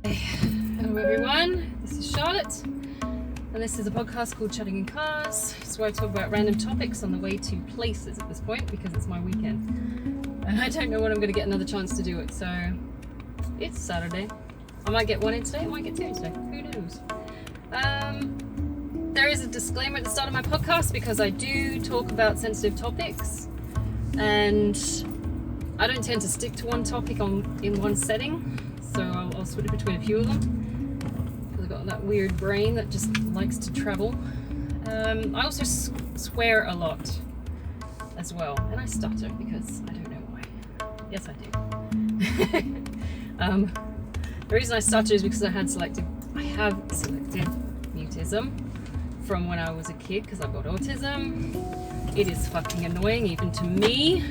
Hello everyone, this is Charlotte and this is a podcast called Chatting in Cars. It's where I talk about random topics on the way to places at this point because it's my weekend and I don't know when I'm going to get another chance to do it, so it's Saturday. I might get one in today, I might get two in today, who knows. There is a disclaimer at the start of my podcast because I do talk about sensitive topics and I don't tend to stick to one topic in one setting. So I'll switch between a few of them because I've got that weird brain that just likes to travel. I also swear a lot as well, and I stutter because I don't know why. Yes, I do. The reason I stutter is because I have selective mutism from when I was a kid because I've got autism. It is fucking annoying even to me.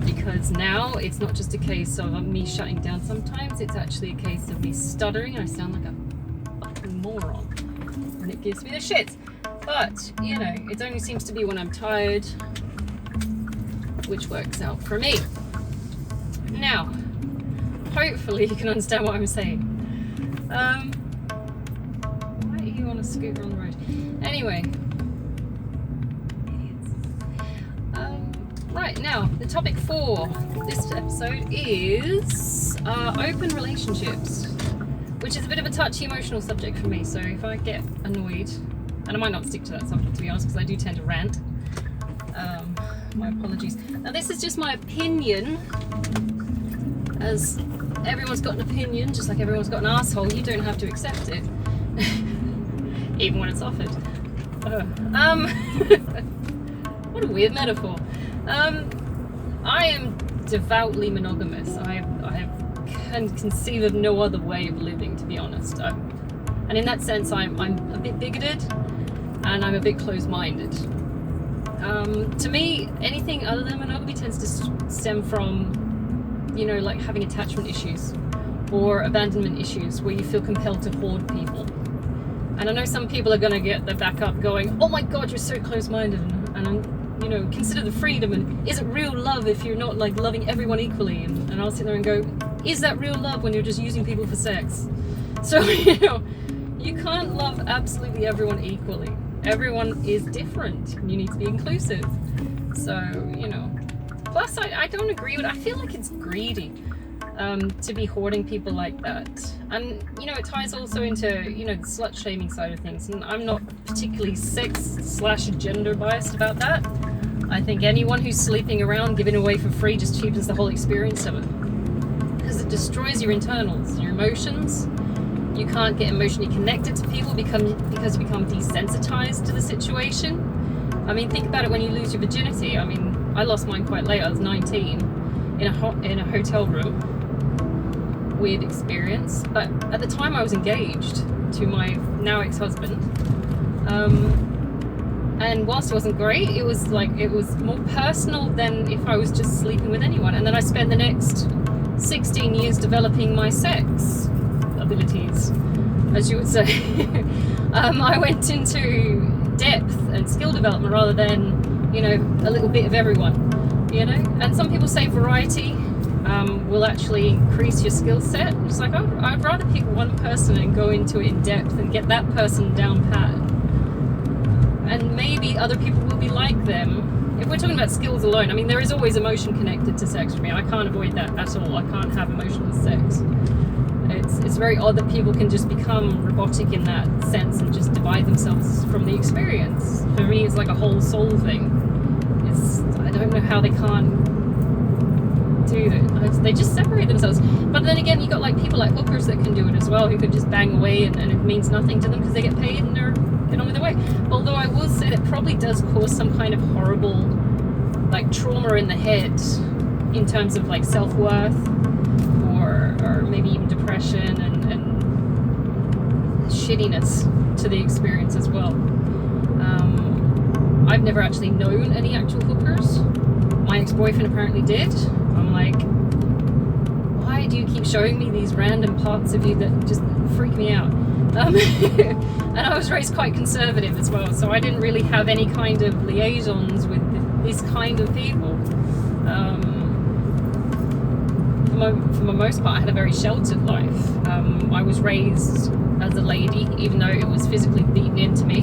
Because now it's not just a case of me shutting down sometimes, it's actually a case of me stuttering and I sound like a fucking moron. And it gives me the shits. But, you know, it only seems to be when I'm tired, which works out for me. Now, hopefully you can understand what I'm saying. Why are you on a scooter on the road? Anyway. Right, now, the topic for this episode is open relationships, which is a bit of a touchy emotional subject for me, so if I get annoyed, and I might not stick to that subject to be honest, because I do tend to rant, my apologies. Now this is just my opinion, as everyone's got an opinion, just like everyone's got an asshole, you don't have to accept it, even when it's offered. What a weird metaphor. I am devoutly monogamous. I can conceive of no other way of living, to be honest. And in that sense, I'm a bit bigoted and I'm a bit closed-minded. To me, anything other than monogamy tends to stem from, you know, like having attachment issues or abandonment issues where you feel compelled to hoard people. And I know some people are going to get their back up going, oh my God, you're so closed-minded, and I'm, you know, consider the freedom, and is it real love if you're not like loving everyone equally? And I'll sit there and go, is that real love when you're just using people for sex? So, you know, you can't love absolutely everyone equally. Everyone is different and you need to be inclusive. So, you know, plus I don't agree with, I feel like it's greedy to be hoarding people like that. And, you know, it ties also into, you know, the slut shaming side of things. And I'm not particularly sex/gender biased about that. I think anyone who's sleeping around giving away for free just cheapens the whole experience of it. Because it destroys your internals, your emotions. You can't get emotionally connected to people because you become desensitized to the situation. I mean, think about it when you lose your virginity. I mean, I lost mine quite late. I was 19 in a hotel room. Weird experience, but at the time I was engaged to my now ex-husband, and whilst it wasn't great, it was more personal than if I was just sleeping with anyone. And then I spent the next 16 years developing my sex abilities, as you would say. I went into depth and skill development rather than, you know, a little bit of everyone, you know. And some people say variety will actually increase your skill set. It's like, I'd rather pick one person and go into it in depth and get that person down pat. And maybe other people will be like them. If we're talking about skills alone, I mean, there is always emotion connected to sex for me. I can't avoid that at all. I can't have emotional sex. It's very odd that people can just become robotic in that sense and just divide themselves from the experience. For me, it's like a whole soul thing. I don't know how they can't do that. They just separate themselves. But then again, you got like people like hookers that can do it as well, who could just bang away and it means nothing to them because they get paid and they're get on with their way. Although I will say that probably does cause some kind of horrible like trauma in the head in terms of like self-worth or maybe even depression and shittiness to the experience as well. I've never actually known any actual hookers. My ex-boyfriend apparently did. I'm like, why do you keep showing me these random parts of you that just freak me out? And I was raised quite conservative as well, so I didn't really have any kind of liaisons with this kind of people. For the most part, I had a very sheltered life. I was was raised as a lady, even though it was physically beaten into me.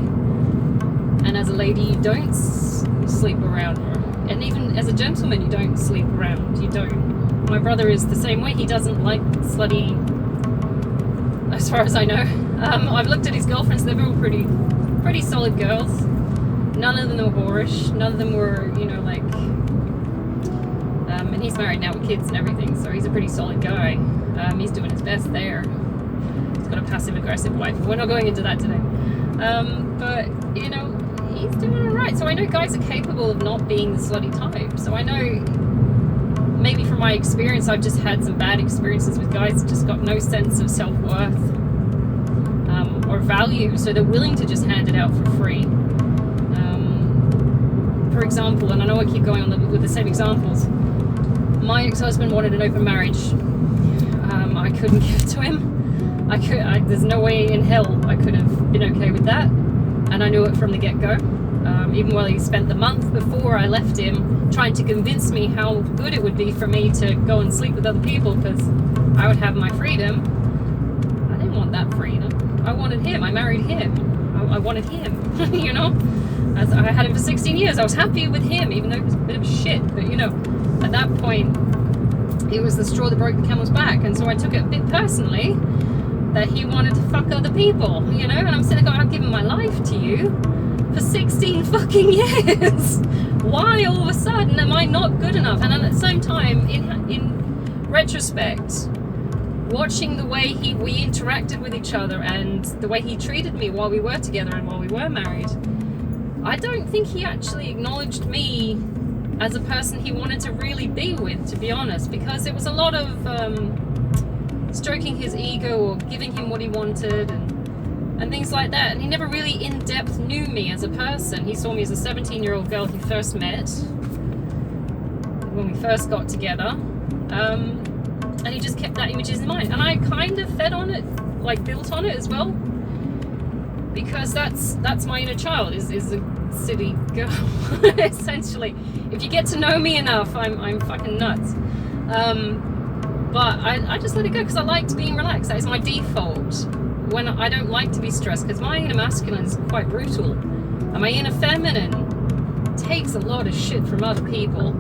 And as a lady, you don't sleep around. And even as a gentleman, you don't sleep around. You don't. My brother is the same way. He doesn't like slutty, as far as I know. I've looked at his girlfriends. They're all pretty solid girls. None of them were whorish. None of them were, like... and he's married now with kids and everything, so he's a pretty solid guy. He's doing his best there. He's got a passive-aggressive wife. We're not going into that today. But, he's doing alright. So I know guys are capable of not being the slutty type. So I know, maybe from my experience, I've just had some bad experiences with guys that just got no sense of self-worth or value. So they're willing to just hand it out for free. For example, and I know I keep going on with the same examples, my ex-husband wanted an open marriage. I couldn't give it to him. There's no way in hell I could have been okay with that, and I knew it from the get-go. Even while he spent the month before I left him trying to convince me how good it would be for me to go and sleep with other people because I would have my freedom. I didn't want that freedom. I wanted him. I married him. I wanted him, As I had him for 16 years. I was happy with him, even though he was a bit of shit. But, at that point, it was the straw that broke the camel's back. And so I took it a bit personally that he wanted to fuck other people, And I'm sitting there going, I've given my life to you for 16 fucking years. Why all of a sudden am I not good enough? And at the same time, in retrospect, watching the way we interacted with each other and the way he treated me while we were together and while we were married, I don't think he actually acknowledged me as a person he wanted to really be with, to be honest, because it was a lot of stroking his ego or giving him what he wanted and things like that. And he never really in-depth knew me as a person. He saw me as a 17-year-old girl he first met when we first got together. And he just kept that image in his mind. And I kind of fed on it, built on it as well. Because that's my inner child, is a silly girl, essentially. If you get to know me enough, I'm fucking nuts. But I just let it go because I liked being relaxed. That is my default. When I don't like to be stressed, because my inner masculine is quite brutal. And my inner feminine takes a lot of shit from other people.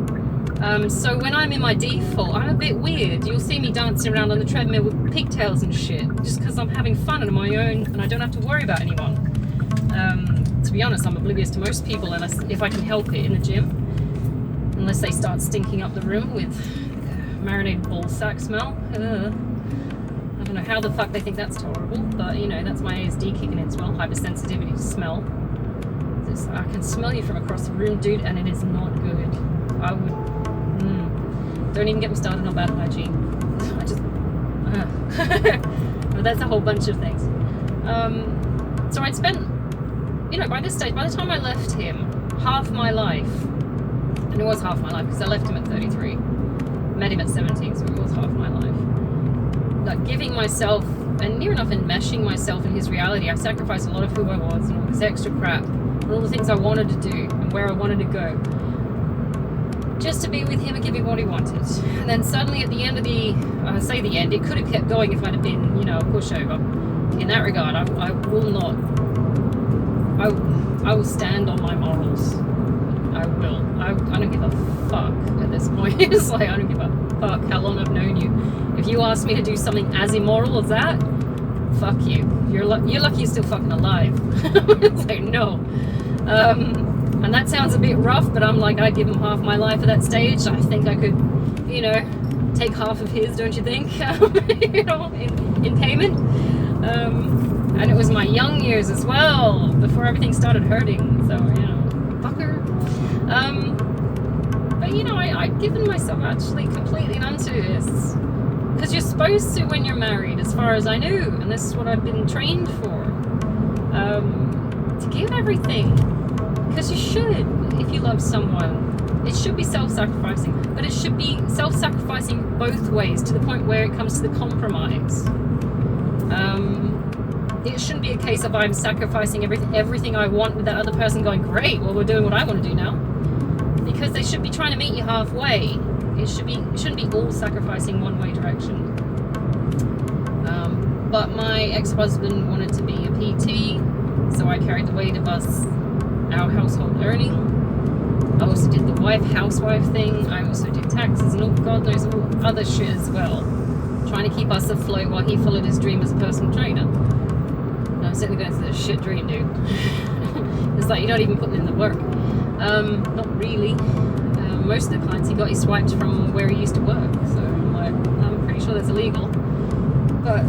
So when I'm in my default, I'm a bit weird. You'll see me dancing around on the treadmill with pigtails and shit, just because I'm having fun on my own and I don't have to worry about anyone. To be honest, I'm oblivious to most people if I can help it in the gym, unless they start stinking up the room with marinated ball sack smell. I don't know how the fuck they think that's tolerable, but that's my ASD kicking in as well, hypersensitivity to smell. I can smell you from across the room, dude, and it is not good. I would. Don't even get me started on bad hygiene. I just. But that's a whole bunch of things. So I'd spent, by this stage, by the time I left him, half my life, and it was half my life because I left him at 33, met him at 17, so it was half my life. Giving myself, and near enough enmeshing myself in his reality, I sacrificed a lot of who I was and all this extra crap, and all the things I wanted to do and where I wanted to go, just to be with him and give him what he wanted. And then suddenly at the end of the end, it could have kept going if I'd have been, a pushover. In that regard, I will not, I will stand on my morals. I will. I don't give a fuck at this point. It's I don't give a fuck how long I've known you. If you ask me to do something as immoral as that, fuck you. You're lucky you're still fucking alive. It's no. And that sounds a bit rough, but I'm I'd give him half my life at that stage. I think I could, take half of his, don't you think? In payment. And it was my young years as well, before everything started hurting. So, fucker. But, I'd given myself actually completely unto this. Because you're supposed to when you're married, as far as I knew. And this is what I've been trained for. To give everything. Because you should, if you love someone. It should be self-sacrificing, but it should be self-sacrificing both ways, to the point where it comes to the compromise. It shouldn't be a case of I'm sacrificing everything I want with that other person going, great, well, we're doing what I want to do now. Because they should be trying to meet you halfway. It shouldn't be all sacrificing one way direction. But my ex-husband wanted to be a PT, so I carried the weight of us, our household earning. I also did the housewife thing. I also did taxes and all God knows all other shit as well, trying to keep us afloat while he followed his dream as a personal trainer. And I'm certainly going through this shit dream, dude. It's like you're not even putting in the work. Not really. Most of the clients he got, he swiped from where he used to work. So I'm pretty sure that's illegal. But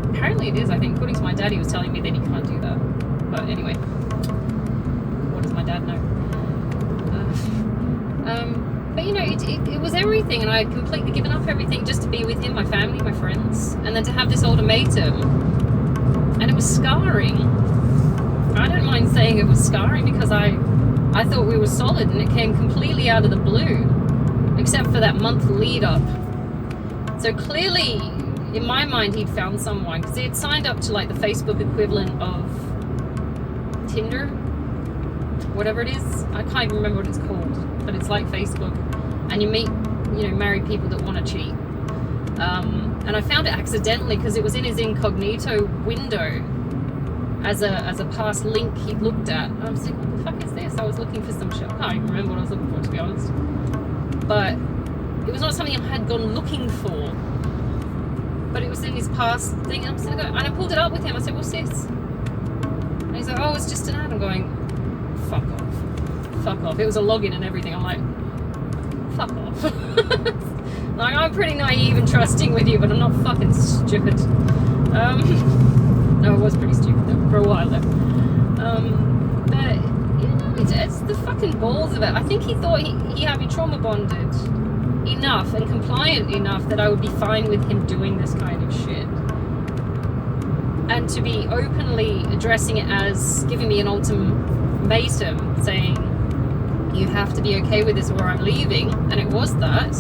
apparently it is, I think. According to my dad, he was telling me that he can't do that. But anyway, what does my dad know? But you know, it was everything, and I had completely given up everything just to be with him, my family, my friends, and then to have this ultimatum. And it was scarring. I don't mind saying it was scarring because I thought we were solid, and it came completely out of the blue, except for that month lead up. So clearly, in my mind, he'd found someone, because he had signed up to like the Facebook equivalent of Tinder, whatever it is. I can't even remember what it's called, but it's like Facebook, and you meet, you know, married people that want to cheat. And I found it accidentally because it was in his incognito window as a past link he'd looked at. I was like, what the fuck is this? I was looking for some shit. I can't even remember what I was looking for, to be honest. But it was not something I had gone looking for. But it was in his past thing. And I pulled it up with him. I said, what's this? And he's like, oh, it's just an ad. I'm going, fuck off. Fuck off. It was a login and everything. I'm like, fuck off. Like, I'm pretty naive and trusting with you, but I'm not fucking stupid. No, I was pretty stupid though, for a while though. But, you know, it's the fucking balls of it. I think he thought he had me trauma bonded enough and compliant enough that I would be fine with him doing this kind of shit. And to be openly addressing it as giving me an ultimatum, saying, you have to be okay with this or I'm leaving, and it was that.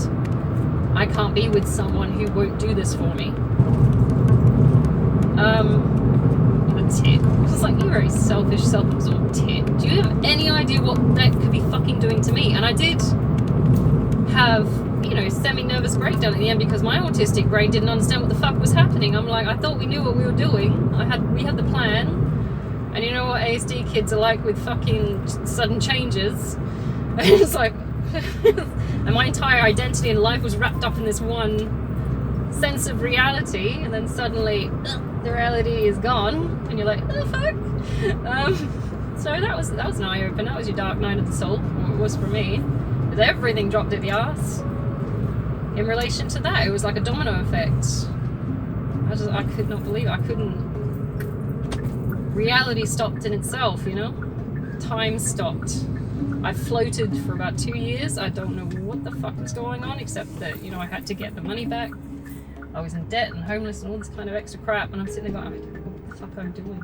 I can't be with someone who won't do this for me. A tit. It's just like, you're a selfish, self-absorbed tit. Do you have any idea what that could be fucking doing to me? And I did have, you know, semi-nervous breakdown at the end because my autistic brain didn't understand what the fuck was happening. I'm like, I thought we knew what we were doing. We had the plan. And you know what ASD kids are like with fucking sudden changes. And it's like, and my entire identity in life was wrapped up in this one sense of reality, and then suddenly the reality is gone, and you're like, oh fuck. So that was an eye opener. That was your dark night of the soul. Or it was for me, because everything dropped at the arse. In relation to that, it was like a domino effect. I could not believe it. I couldn't. Reality stopped in itself, you know. Time stopped. I floated for about 2 years. I don't know what the fuck was going on, except that, you know, I had to get the money back. I was in debt and homeless and all this kind of extra crap, and I'm sitting there going, I don't know what the fuck I'm doing.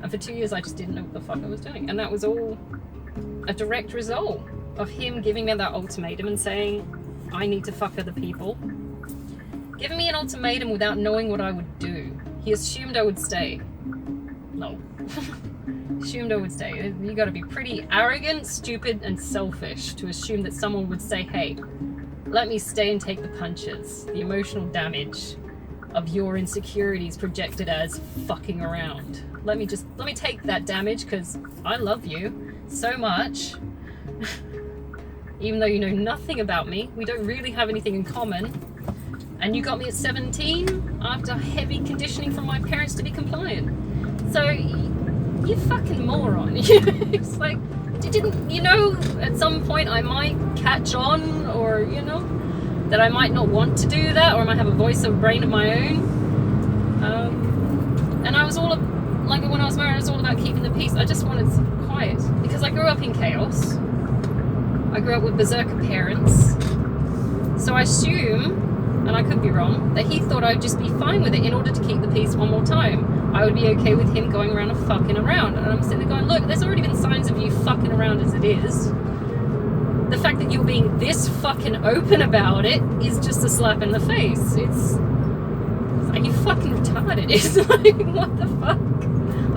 And for 2 years, I just didn't know what the fuck I was doing. And that was all a direct result of him giving me that ultimatum and saying, I need to fuck other people. Giving me an ultimatum without knowing what I would do. He assumed I would stay. No. Assumed I would stay. You gotta be pretty arrogant, stupid, and selfish to assume that someone would say, hey, let me stay and take the punches. The emotional damage of your insecurities projected as fucking around. Let me take that damage because I love you so much. Even though you know nothing about me, we don't really have anything in common. And you got me at 17 after heavy conditioning from my parents to be compliant. So, you fucking moron. It's like, you know, at some point I might catch on, or, you know, that I might not want to do that, or I might have a voice or brain of my own. And I was all, like when I was married, I was all about keeping the peace. I just wanted some quiet, because I grew up in chaos. I grew up with berserker parents. So I assume, and I could be wrong, that he thought I'd just be fine with it in order to keep the peace one more time. I would be okay with him going around and fucking around. And I'm sitting there going, look, there's already been signs of you fucking around as it is. The fact that you're being this fucking open about it is just a slap in the face. It's like, you fucking retarded. It's like, what the fuck?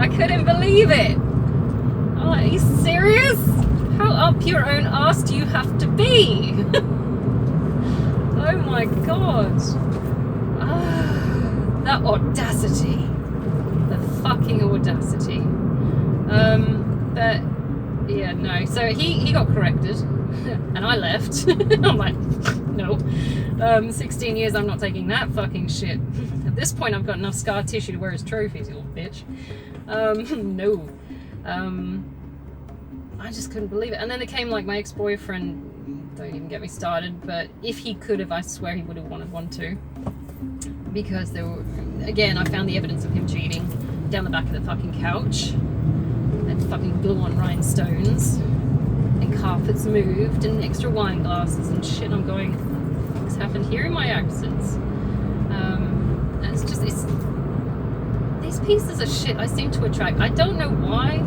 I couldn't believe it. I'm like, are you serious? How up your own ass do you have to be? Oh my god. The audacity. The fucking audacity. But yeah, no. So he got corrected, and I left. I'm like, no. 16 years, I'm not taking that fucking shit. At this point, I've got enough scar tissue to wear as trophies, you little bitch. No. I just couldn't believe it. And then it came like my ex-boyfriend, don't even get me started, but if he could have, I swear he would have wanted one too. Because there were, again, I found the evidence of him cheating down the back of the fucking couch. And fucking glue on rhinestones. And carpets moved and extra wine glasses and shit. I'm going, what the fuck's happened here in my absence? And it's just, these pieces of shit I seem to attract. I don't know why.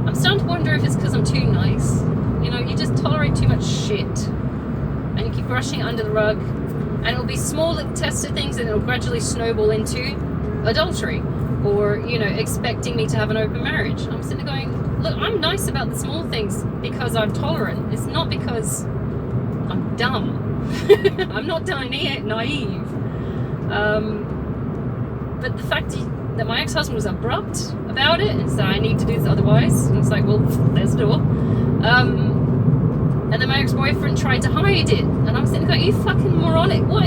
I'm starting to wonder if it's because I'm too nice. You know, you just tolerate too much shit. And you keep brushing it under the rug. And it'll be small little tests of things and it'll gradually snowball into adultery. Or, you know, expecting me to have an open marriage. I'm sitting there going, look, I'm nice about the small things because I'm tolerant. It's not because I'm dumb. I'm not naive. But the fact that my ex-husband was abrupt about it and said, I need to do this otherwise. And it's like, well, there's the door. And then my ex-boyfriend tried to hide it. And I'm sitting there going, you fucking moronic. What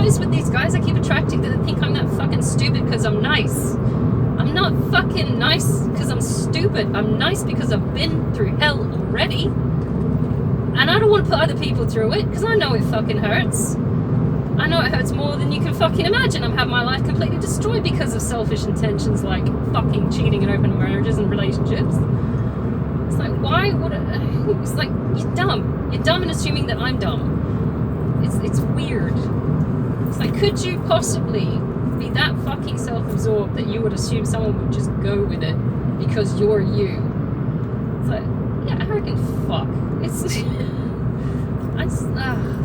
is with these guys I keep attracting that they think I'm that fucking stupid because I'm nice? I'm not fucking nice because I'm stupid. I'm nice because I've been through hell already. And I don't want to put other people through it because I know it fucking hurts. I know it hurts more than you can fucking imagine. I'm having my life completely destroyed because of selfish intentions like fucking cheating in open marriages and relationships. It's like, why would it? It's like, you're dumb. You're dumb in assuming that I'm dumb. It's weird. It's like, could you possibly be that fucking self-absorbed that you would assume someone would just go with it because you're you? It's like, yeah, arrogant fuck.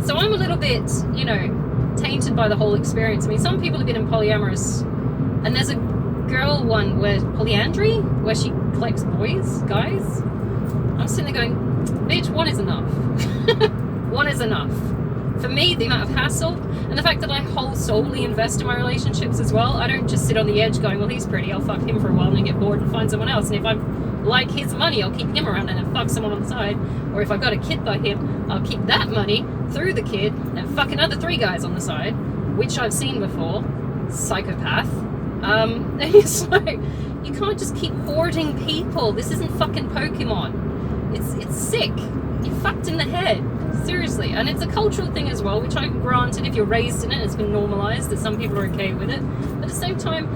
So I'm a little bit, you know, tainted by the whole experience. I mean, some people have been in polyamorous, and there's a girl one where polyandry, where she collects guys. I'm sitting there going, bitch, one is enough. One is enough. For me, the amount of hassle, and the fact that I whole solely invest in my relationships as well. I don't just sit on the edge going, well, he's pretty, I'll fuck him for a while and then get bored and find someone else. And if I like his money, I'll keep him around and then fuck someone on the side. Or if I've got a kid by him, I'll keep that money through the kid and fuck another 3 guys on the side, which I've seen before. Psychopath. And it's like, you can't just keep hoarding people. This isn't fucking Pokemon. It's sick. You're fucked in the head. Seriously. And it's a cultural thing as well, which I'm granted if you're raised in it, it's been normalized that some people are okay with it. But at the same time,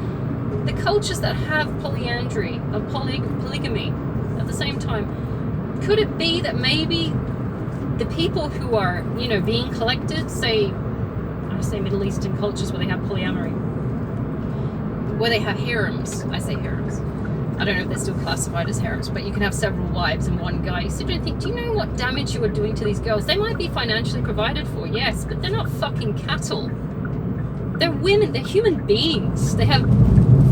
the cultures that have polyandry, or polygamy, at the same time, could it be that maybe the people who are, you know, being collected, say Middle Eastern cultures where they have polyamory, where they have harems, I say harems, I don't know if they're still classified as harems, but you can have several wives and one guy. So do you think, do you know what damage you are doing to these girls? They might be financially provided for, yes, but they're not fucking cattle. They're women, they're human beings. They have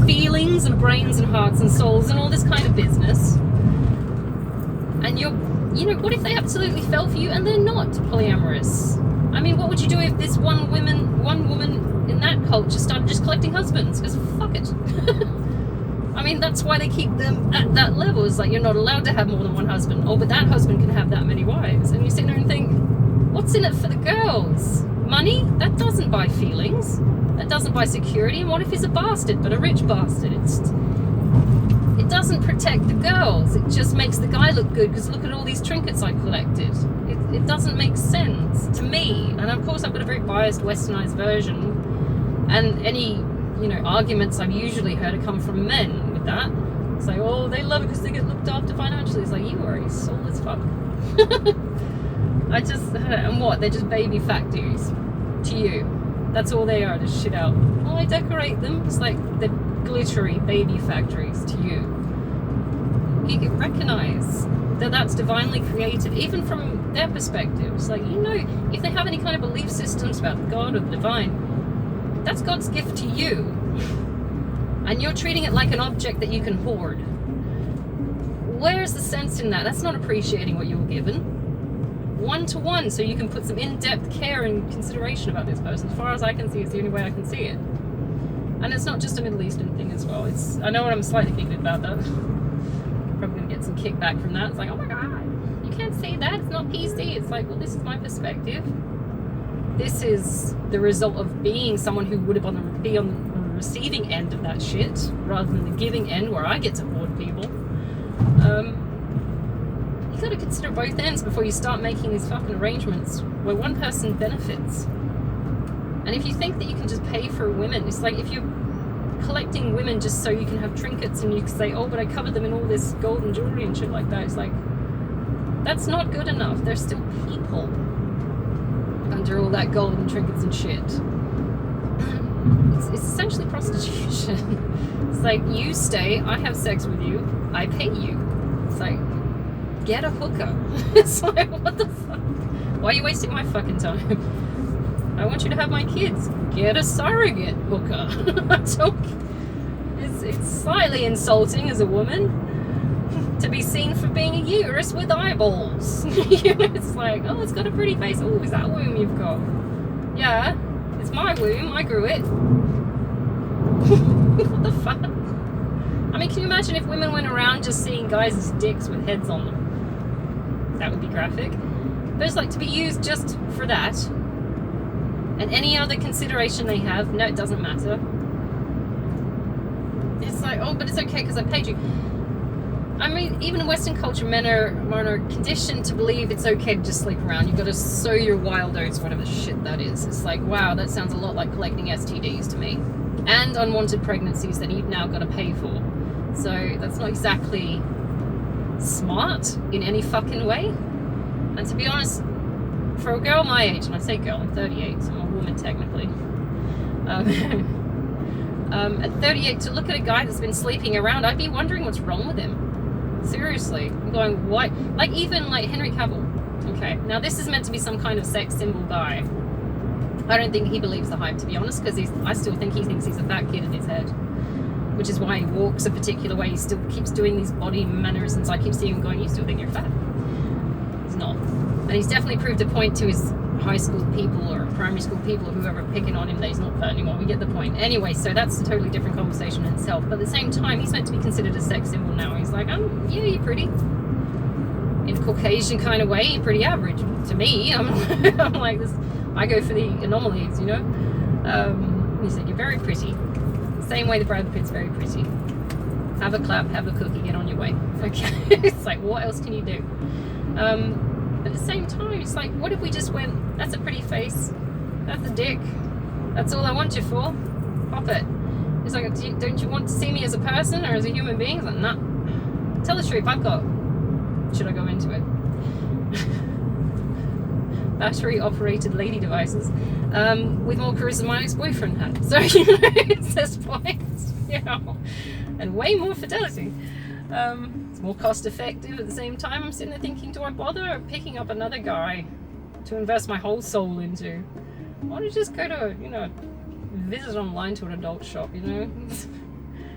feelings and brains and hearts and souls and all this kind of business. And you know, what if they absolutely fell for you and they're not polyamorous? I mean, what would you do if this one woman in that culture started just collecting husbands? Because fuck it. I mean, that's why they keep them at that level. It's like, you're not allowed to have more than one husband. Oh, but that husband can have that many wives. And you sit there and think, what's in it for the girls? Money? That doesn't buy feelings. That doesn't buy security. And what if he's a bastard, but a rich bastard? It doesn't protect the girls. It just makes the guy look good because look at all these trinkets I collected. It doesn't make sense to me. And of course, I've got a very biased, westernized version. And any, you know, arguments I've usually heard have come from men with that. It's like, oh, they love it because they get looked after financially. It's like, you are a soulless fuck. And what? They're just baby factories to you. That's all they are, just shit out. Oh, I decorate them. It's like they're glittery baby factories to you. You can recognize that that's divinely created, even from their perspective. It's like, you know, if they have any kind of belief systems about God or the divine, that's God's gift to you. And you're treating it like an object that you can hoard. Where's the sense in that? That's not appreciating what you were given. 1-to-1, so you can put some in-depth care and consideration about this person. As far as I can see, it's the only way I can see it. And it's not just a Middle Eastern thing as well. I know I'm slightly bigoted about that. Probably going to get some kickback from that. It's like, oh my god, you can't say that, it's not PC. It's like, well, this is my perspective. This is the result of being someone who would have be on the receiving end of that shit, rather than the giving end where I get to hoard people. You got to consider both ends before you start making these fucking arrangements where one person benefits. And if you think that you can just pay for women, it's like if you're collecting women just so you can have trinkets and you can say, oh, but I covered them in all this gold and jewelry and shit like that. It's like, that's not good enough. They're still people under all that gold and trinkets and shit. It's essentially prostitution. It's like, you stay, I have sex with you, I pay you. It's like, get a hooker. It's like, what the fuck? Why are you wasting my fucking time? I want you to have my kids. Get a surrogate hooker. It's slightly insulting as a woman to be seen for being a uterus with eyeballs. It's like, oh, it's got a pretty face. Oh, is that a womb you've got? Yeah, it's my womb. I grew it. What the fuck? I mean, can you imagine if women went around just seeing guys as dicks with heads on them? That would be graphic. But it's like, to be used just for that, and any other consideration they have, no, it doesn't matter. It's like, oh, but it's okay because I paid you. I mean, even in Western culture, men are conditioned to believe it's okay to just sleep around. You've got to sow your wild oats, whatever the shit that is. It's like, wow, that sounds a lot like collecting STDs to me. And unwanted pregnancies that you've now got to pay for. So that's not exactly smart in any fucking way. And to be honest, for a girl my age, and I say girl, I'm 38, so I'm a woman technically. At 38, to look at a guy that's been sleeping around, I'd be wondering what's wrong with him. Seriously. I'm going, what? Like, even like Henry Cavill. Okay, now this is meant to be some kind of sex symbol guy. I don't think he believes the hype, to be honest, because I still think he thinks he's a fat kid in his head. Which is why he walks a particular way. He still keeps doing these body mannerisms. I keep seeing him going, you still think you're fat? He's not. And he's definitely proved a point to his high school people or primary school people or whoever picking on him that he's not fat anymore. We get the point. Anyway, so that's a totally different conversation in itself. But at the same time, he's meant to be considered a sex symbol now. He's like, yeah, you're pretty. In a Caucasian kind of way, you're pretty average. To me, I'm like this. I go for the anomalies, you know? He said, you're very pretty. Same way the Brad Pitt's very pretty. Have a clap, have a cookie, get on your way. Okay. It's like, what else can you do? But at the same time, it's like, what if we just went, that's a pretty face, that's a dick, that's all I want you for, pop it. It's like, don't you want to see me as a person or as a human being? It's like, nah. Tell the truth, should I go into it? Battery operated lady devices with more charisma my ex-boyfriend had. So, you know, it's this point, you know, and way more fidelity. It's more cost effective. At the same time, I'm sitting there thinking, do I bother picking up another guy to invest my whole soul into? Why don't you just go to, you know, visit online to an adult shop, you know?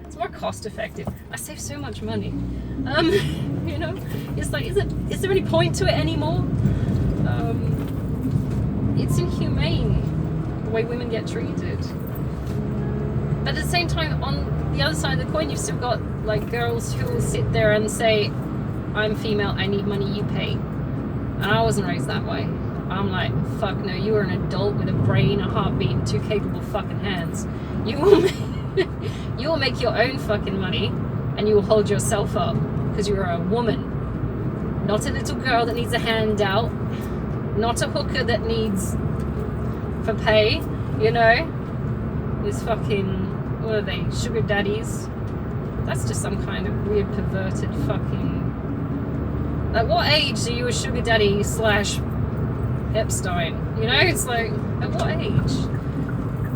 It's more cost effective. I save so much money. You know, it's like, is there any point to it anymore? It's inhumane the way women get treated. But at the same time, on the other side of the coin, you've still got like girls who will sit there and say, I'm female, I need money, you pay. And I wasn't raised that way. I'm like, fuck no, you are an adult with a brain, a heartbeat, and two capable fucking hands. You will make your own fucking money, and you will hold yourself up, because you are a woman. Not a little girl that needs a handout. Not a hooker that needs for pay, you know? These fucking, what are they, sugar daddies? That's just some kind of weird perverted fucking... At what age are you a sugar daddy / Epstein? You know, it's like, at what age?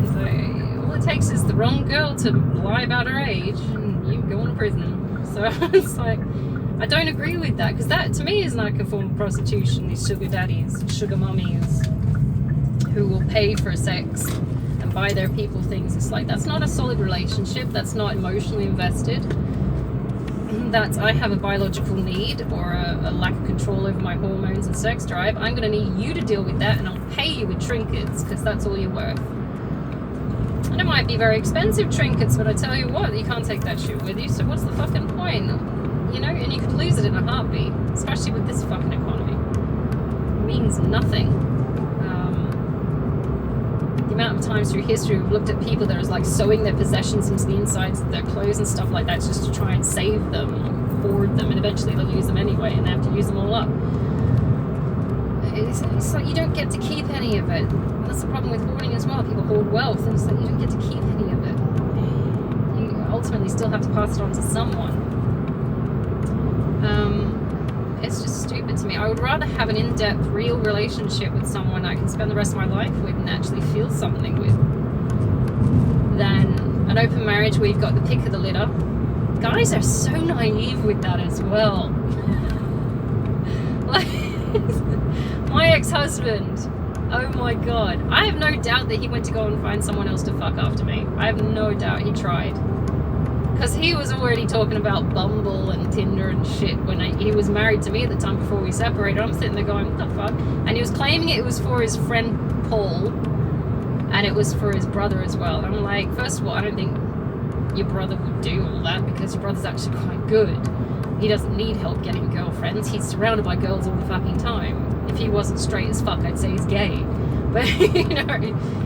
It's like, all it takes is the wrong girl to lie about her age and you go to prison. So it's like, I don't agree with that, because that to me is like a form of prostitution. These sugar daddies, sugar mummies who will pay for sex and buy their people things. It's like, that's not a solid relationship. That's not emotionally invested. That's, I have a biological need or a lack of control over my hormones and sex drive. I'm going to need you to deal with that, and I'll pay you with trinkets because that's all you're worth. And it might be very expensive trinkets, but I tell you what, you can't take that shit with you, so what's the fucking point? You know, and you could lose it in a heartbeat, especially with this fucking economy. It means nothing. The amount of times through history we've looked at people that are like sewing their possessions into the insides of their clothes and stuff like that just to try and save them, hoard them, and eventually they'll lose them anyway and they have to use them all up. It's like you don't get to keep any of it. And that's the problem with hoarding as well. People hoard wealth and it's like you don't get to keep any of it. You ultimately still have to pass it on to someone. It's just stupid to me. I would rather have an in-depth, real relationship with someone I can spend the rest of my life with and actually feel something with than an open marriage where you've got the pick of the litter. Guys are so naive with that as well. Like, my ex-husband, oh my god, I have no doubt that he went to go and find someone else to fuck after me. I have no doubt he tried. Because he was already talking about Bumble and Tinder and shit when he was married to me at the time before we separated. I'm sitting there going, what the fuck? And he was claiming it was for his friend Paul, and it was for his brother as well. And I'm like, first of all, I don't think your brother would do all that because your brother's actually quite good. He doesn't need help getting girlfriends. He's surrounded by girls all the fucking time. If he wasn't straight as fuck, I'd say he's gay. But, you know,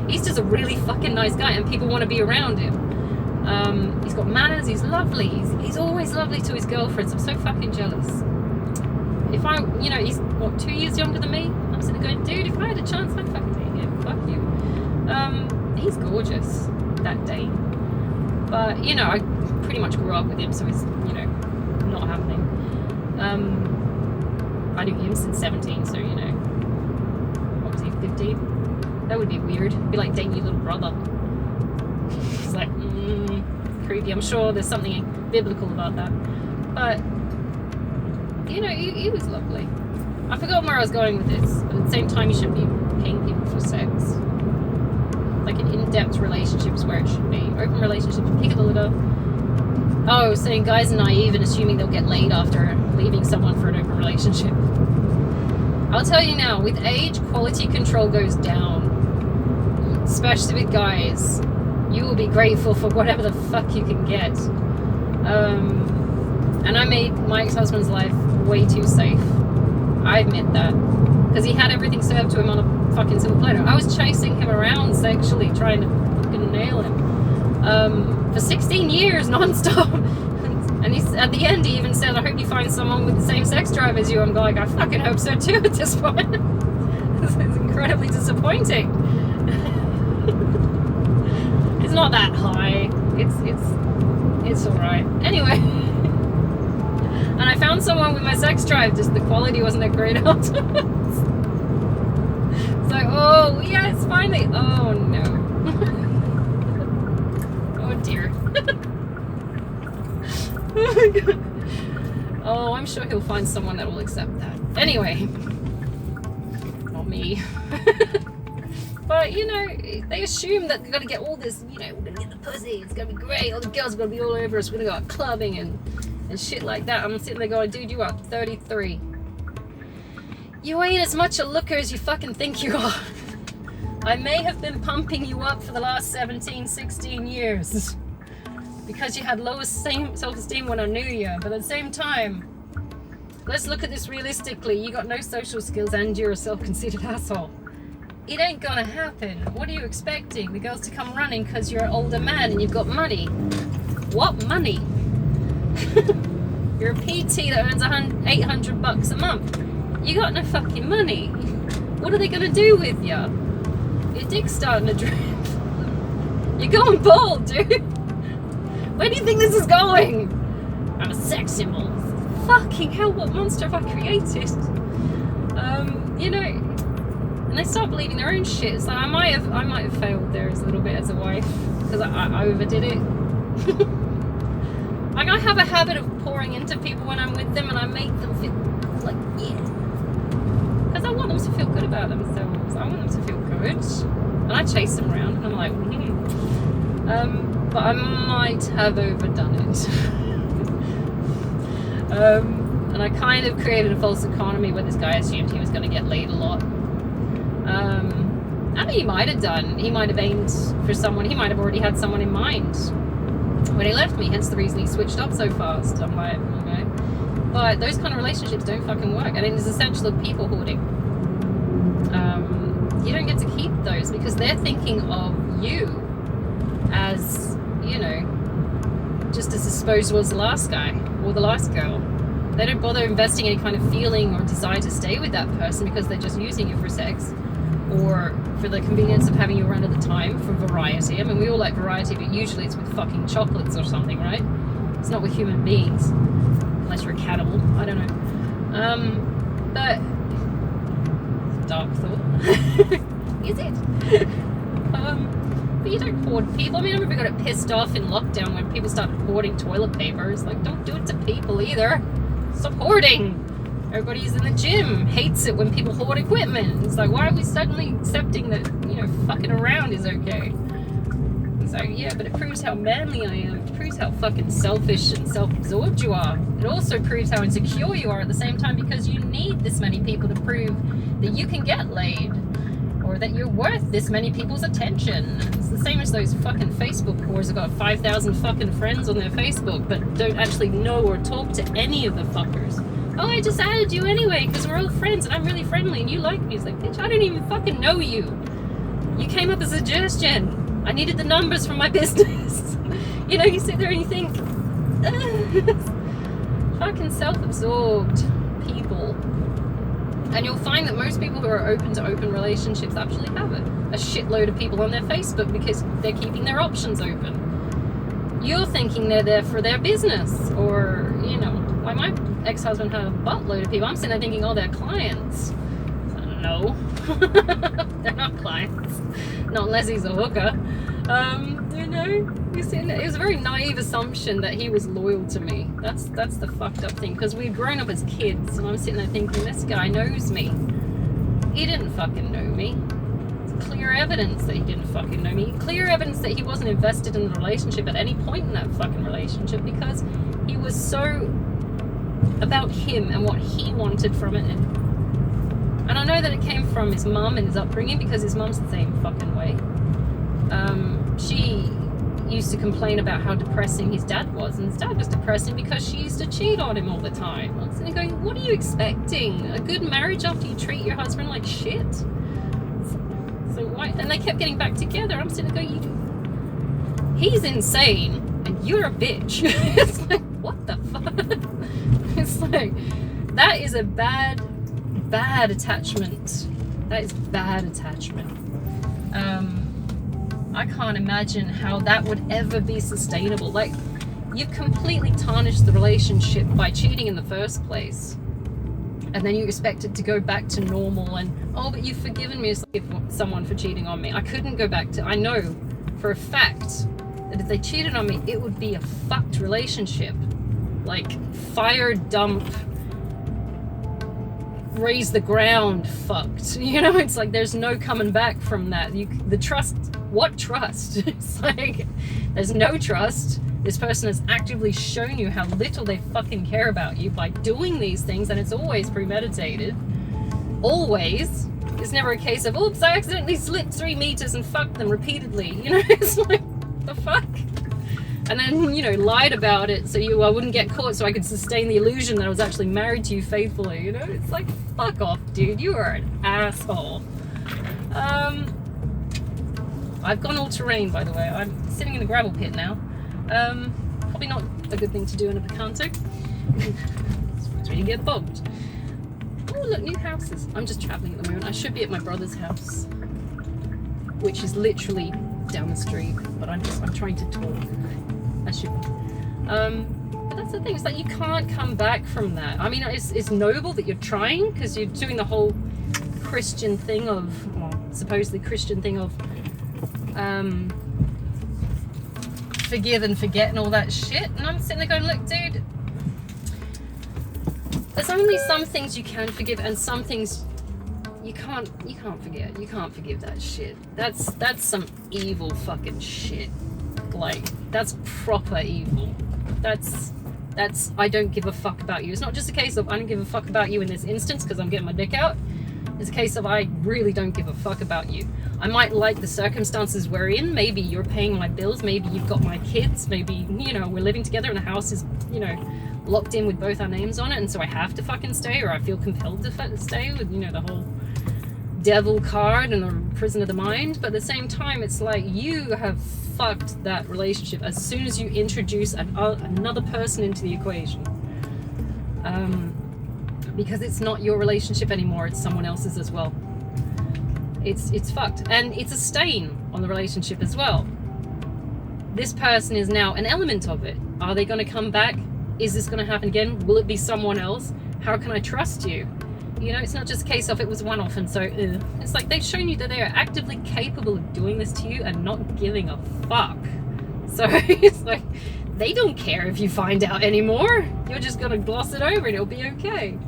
he's just a really fucking nice guy and people want to be around him. He's got manners, he's lovely, he's always lovely to his girlfriends. I'm so fucking jealous. If I, you know, he's what, 2 years younger than me? I'm sitting there going, dude, if I had a chance, I'd fucking take him. Fuck you. He's gorgeous, that day. But, you know, I pretty much grew up with him, so it's, you know, not happening. I knew him since 17, so, you know, what was he, 15? That would be weird. It'd be like dating your little brother. It's like, creepy. I'm sure there's something biblical about that. But, you know, he was lovely. I forgot where I was going with this, but at the same time, you shouldn't be paying people for sex. Like an in-depth relationship is where it should be. Open relationships, pick of the litter. Oh, saying guys are naive and assuming they'll get laid after leaving someone for an open relationship. I'll tell you now, with age, quality control goes down. Especially with guys. You will be grateful for whatever the fuck you can get. And I made my ex-husband's life way too safe. I admit that. Because he had everything served to him on a fucking silver platter. I was chasing him around sexually, trying to fucking nail him. For 16 years, non-stop. And he's, at the end, he even said, I hope you find someone with the same sex drive as you. I'm like, I fucking hope so too at this point. This is incredibly disappointing. It's not that high. It's alright. Anyway. And I found someone with my sex drive, just the quality wasn't that great afterwards. It's like, oh, yes, finally. Oh, no. Oh, dear. Oh, my God. Oh, I'm sure he'll find someone that will accept that. Anyway. Not me. But, you know, they assume that they're going to get all this, you know, we're going to get the pussy, it's going to be great, all the girls are going to be all over us, we're going to go out clubbing and shit like that. I'm sitting there going, dude, you are 33. You ain't as much a looker as you fucking think you are. I may have been pumping you up for the last 17, 16 years because you had lowest self-esteem when I knew you, but at the same time, let's look at this realistically. You got no social skills and you're a self-conceited asshole. It ain't gonna happen. What are you expecting? The girls to come running because you're an older man and you've got money. What money? You're a PT that earns $800 a month. You got no fucking money. What are they gonna do with you? Your dick's starting to drip. You're going bald, dude. Where do you think this is going? I'm a sex symbol. Fucking hell, what monster have I created? You know, and they start believing their own shit. So I might have failed there a little bit as a wife because I overdid it. Like I have a habit of pouring into people when I'm with them, and I make them feel like because I want them to feel good about themselves. I want them to feel good, and I chase them around, and I'm like, but I might have overdone it. And I kind of created a false economy where this guy assumed he was going to get laid a lot. I mean, he might have done. He might have aimed for someone. He might have already had someone in mind when he left me, hence the reason he switched up so fast. I'm like, okay. But those kind of relationships don't fucking work. And it is essential of people hoarding. You don't get to keep those because they're thinking of you as, you know, just as disposable as the last guy or the last girl. They don't bother investing any kind of feeling or desire to stay with that person because they're just using you for sex or for the convenience of having you around at the time for variety. I mean, we all like variety, but usually it's with fucking chocolates or something, right? It's not with human beings, unless you're a cannibal. I don't know. But dark thought. Is it? But you don't hoard people. I mean, I remember I got pissed off in lockdown when people started hoarding toilet paper. It's like, don't do it to people either. Stop hoarding. Everybody's in the gym hates it when people hoard equipment. It's like, why are we suddenly accepting that, you know, fucking around is okay? It's like, yeah, but it proves how manly I am. It proves how fucking selfish and self-absorbed you are. It also proves how insecure you are at the same time because you need this many people to prove that you can get laid or that you're worth this many people's attention. It's the same as those fucking Facebook whores who got 5,000 fucking friends on their Facebook but don't actually know or talk to any of the fuckers. Oh, I just added you anyway because we're all friends and I'm really friendly and you like me. It's like, bitch, I don't even fucking know you. You came up as a suggestion. I needed the numbers from my business. You know, you sit there and you think, fucking self-absorbed people. And you'll find that most people who are open to open relationships actually have it. A shitload of people on their Facebook because they're keeping their options open. You're thinking they're there for their business or, you know, like my ex-husband had a buttload of people. I'm sitting there thinking, oh, they're clients. No. They're not clients. Not unless he's a hooker. You know, it was a very naive assumption that he was loyal to me. That's the fucked up thing. Because we'd grown up as kids and I'm sitting there thinking, this guy knows me. He didn't fucking know me. It's clear evidence that he didn't fucking know me. Clear evidence that he wasn't invested in the relationship at any point in that fucking relationship because he was so about him and what he wanted from it. And I know that it came from his mum and his upbringing because his mum's the same fucking way. She used to complain about how depressing his dad was, and his dad was depressing because she used to cheat on him all the time. I was sitting there going, what are you expecting? A good marriage after you treat your husband like shit? So why? And they kept getting back together. I'm sitting there going, he's insane and you're a bitch. It's like, what the fuck? It's like, that is a bad attachment. That is bad attachment. I can't imagine how that would ever be sustainable. Like, you've completely tarnished the relationship by cheating in the first place. And then you expect it to go back to normal and, oh, but you've forgiven me as someone for cheating on me. I couldn't go back to, I know for a fact that if they cheated on me, it would be a fucked relationship. Like, fire dump, raise the ground fucked. You know, it's like there's no coming back from that. The trust, what trust? It's like there's no trust. This person has actively shown you how little they fucking care about you by doing these things, and it's always premeditated. Always. It's never a case of, oops, I accidentally slipped 3 meters and fucked them repeatedly. You know, it's like, the fuck? And then, you know, lied about it so I wouldn't get caught so I could sustain the illusion that I was actually married to you faithfully, you know? It's like, fuck off, dude. You are an asshole. I've gone all terrain, by the way. I'm sitting in a gravel pit now. Probably not a good thing to do in a Picanto. That's where you get bogged. Oh, look, new houses. I'm just traveling at the moment. I should be at my brother's house, which is literally down the street, but I'm trying to talk. I should be. But that's the thing, it's like you can't come back from that. I mean, it's noble that you're trying because you're doing the whole Christian thing of, well, supposedly Christian thing of forgive and forget and all that shit. And I'm sitting there going, look, dude, there's only some things you can forgive and some things you can't forget. You can't forgive that shit. That's some evil fucking shit. Like, that's proper evil. That's I don't give a fuck about you. It's not just a case of I don't give a fuck about you in this instance because I'm getting my dick out. It's a case of I really don't give a fuck about you. I might like the circumstances we're in. Maybe you're paying my bills. Maybe you've got my kids. Maybe, you know, we're living together and the house is, you know, locked in with both our names on it. And so I have to fucking stay, or I feel compelled to stay with, you know, the whole devil card and the prison of the mind. But at the same time, it's like you have fucked that relationship as soon as you introduce another person into the equation. Because it's not your relationship anymore, it's someone else's as well. It's fucked, and it's a stain on the relationship as well. This person is now an element of it. Are they going to come back? Is this going to happen again? Will it be someone else? How can I trust you? You know, it's not just a case of it was one-off and so it's like they've shown you that they are actively capable of doing this to you and not giving a fuck. So it's like they don't care if you find out anymore. You're just going to gloss it over and it'll be okay.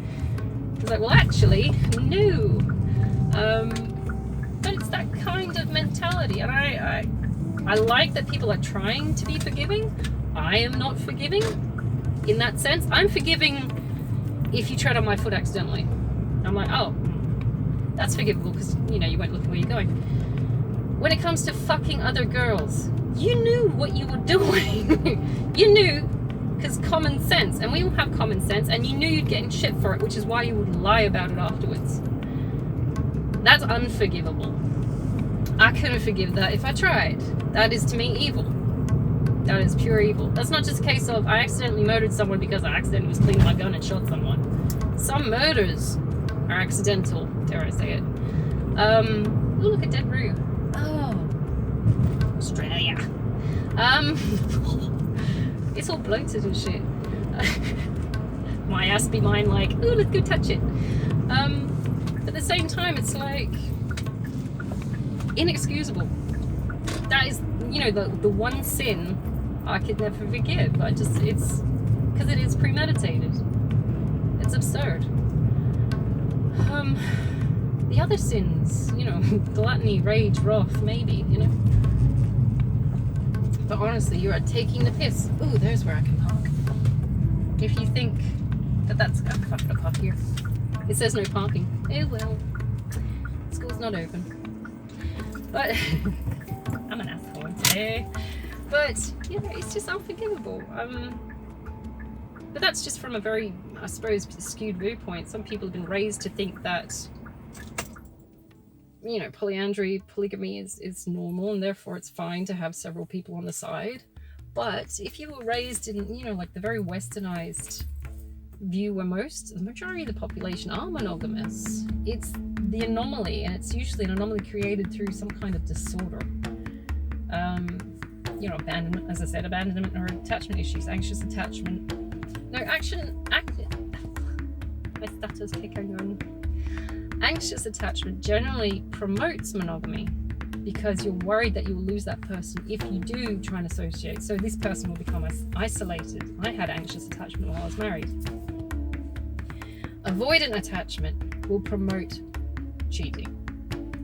It's like, well, actually, no. But it's that kind of mentality, and I like that people are trying to be forgiving. I am not forgiving in that sense. I'm forgiving if you tread on my foot accidentally. I'm like, oh, that's forgivable because, you know, you won't look where you're going. When it comes to fucking other girls, you knew what you were doing. You knew. Because common sense, and we all have common sense, and you knew you'd get in shit for it, which is why you would lie about it afterwards. That's unforgivable. I couldn't forgive that if I tried. That is to me evil. That is pure evil. That's not just a case of I accidentally murdered someone because I accidentally was cleaning my gun and shot someone. Some murders are accidental, dare I say it. Oh, look, a dead roo. Oh, Australia. It's all bloated and shit. My ass be mine like, ooh, let's go touch it. But at the same time, it's like inexcusable. That is, you know, the one sin I could never forgive. It's because it is premeditated. It's absurd. The other sins, you know, gluttony, rage, wrath, maybe, you know. But honestly, you are taking the piss. Ooh, there's where I can park. If you think that that's... Oh, fuck it, I'll park here. It says no parking. Oh well. School's not open. But... I'm an asshole today. But, you know, it's just unforgivable. But that's just from a very, I suppose, skewed viewpoint. Some people have been raised to think that, you know, polygamy is normal, and therefore it's fine to have several people on the side. But if you were raised in, you know, like the very westernized view where the majority of the population are monogamous, it's the anomaly, and it's usually an anomaly created through some kind of disorder. You know, abandonment, as I said, abandonment or attachment issues, anxious attachment. No, my stutter's kicking on. Anxious attachment generally promotes monogamy because you're worried that you'll lose that person if you do try and associate. So this person will become isolated. I had anxious attachment while I was married. Avoidant attachment will promote cheating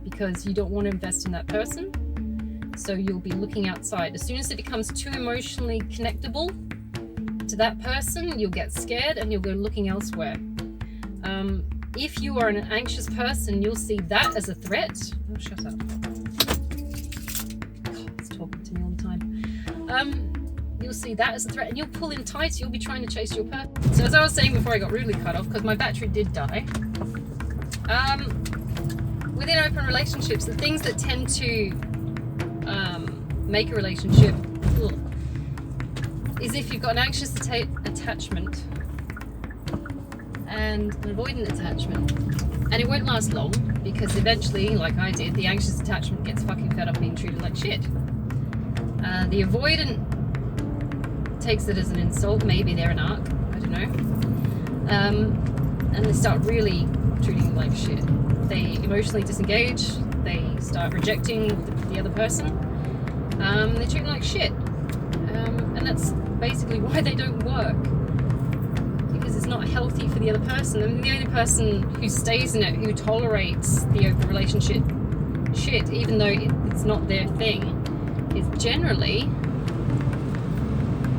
because you don't want to invest in that person. So you'll be looking outside. As soon as it becomes too emotionally connectable to that person, you'll get scared and you'll go looking elsewhere. If you are an anxious person, you'll see that as a threat. Oh, shut up. God, it's talking to me all the time. You'll see that as a threat and you'll pull in tight. You'll be trying to chase your person. So as I was saying before I got rudely cut off, because my battery did die, within open relationships, the things that tend to make a relationship is if you've got an anxious attachment and an avoidant attachment, and it won't last long because eventually, like I did, the anxious attachment gets fucking fed up being treated like shit. The avoidant takes it as an insult. Maybe they're an arc, I don't know, and they start really treating you like shit. They emotionally disengage, they start rejecting the other person, they treat them like shit, and that's basically why they don't work, because it's not healthy for the other person. And the only person who stays in it, who tolerates the open relationship shit, even though it's not their thing, is generally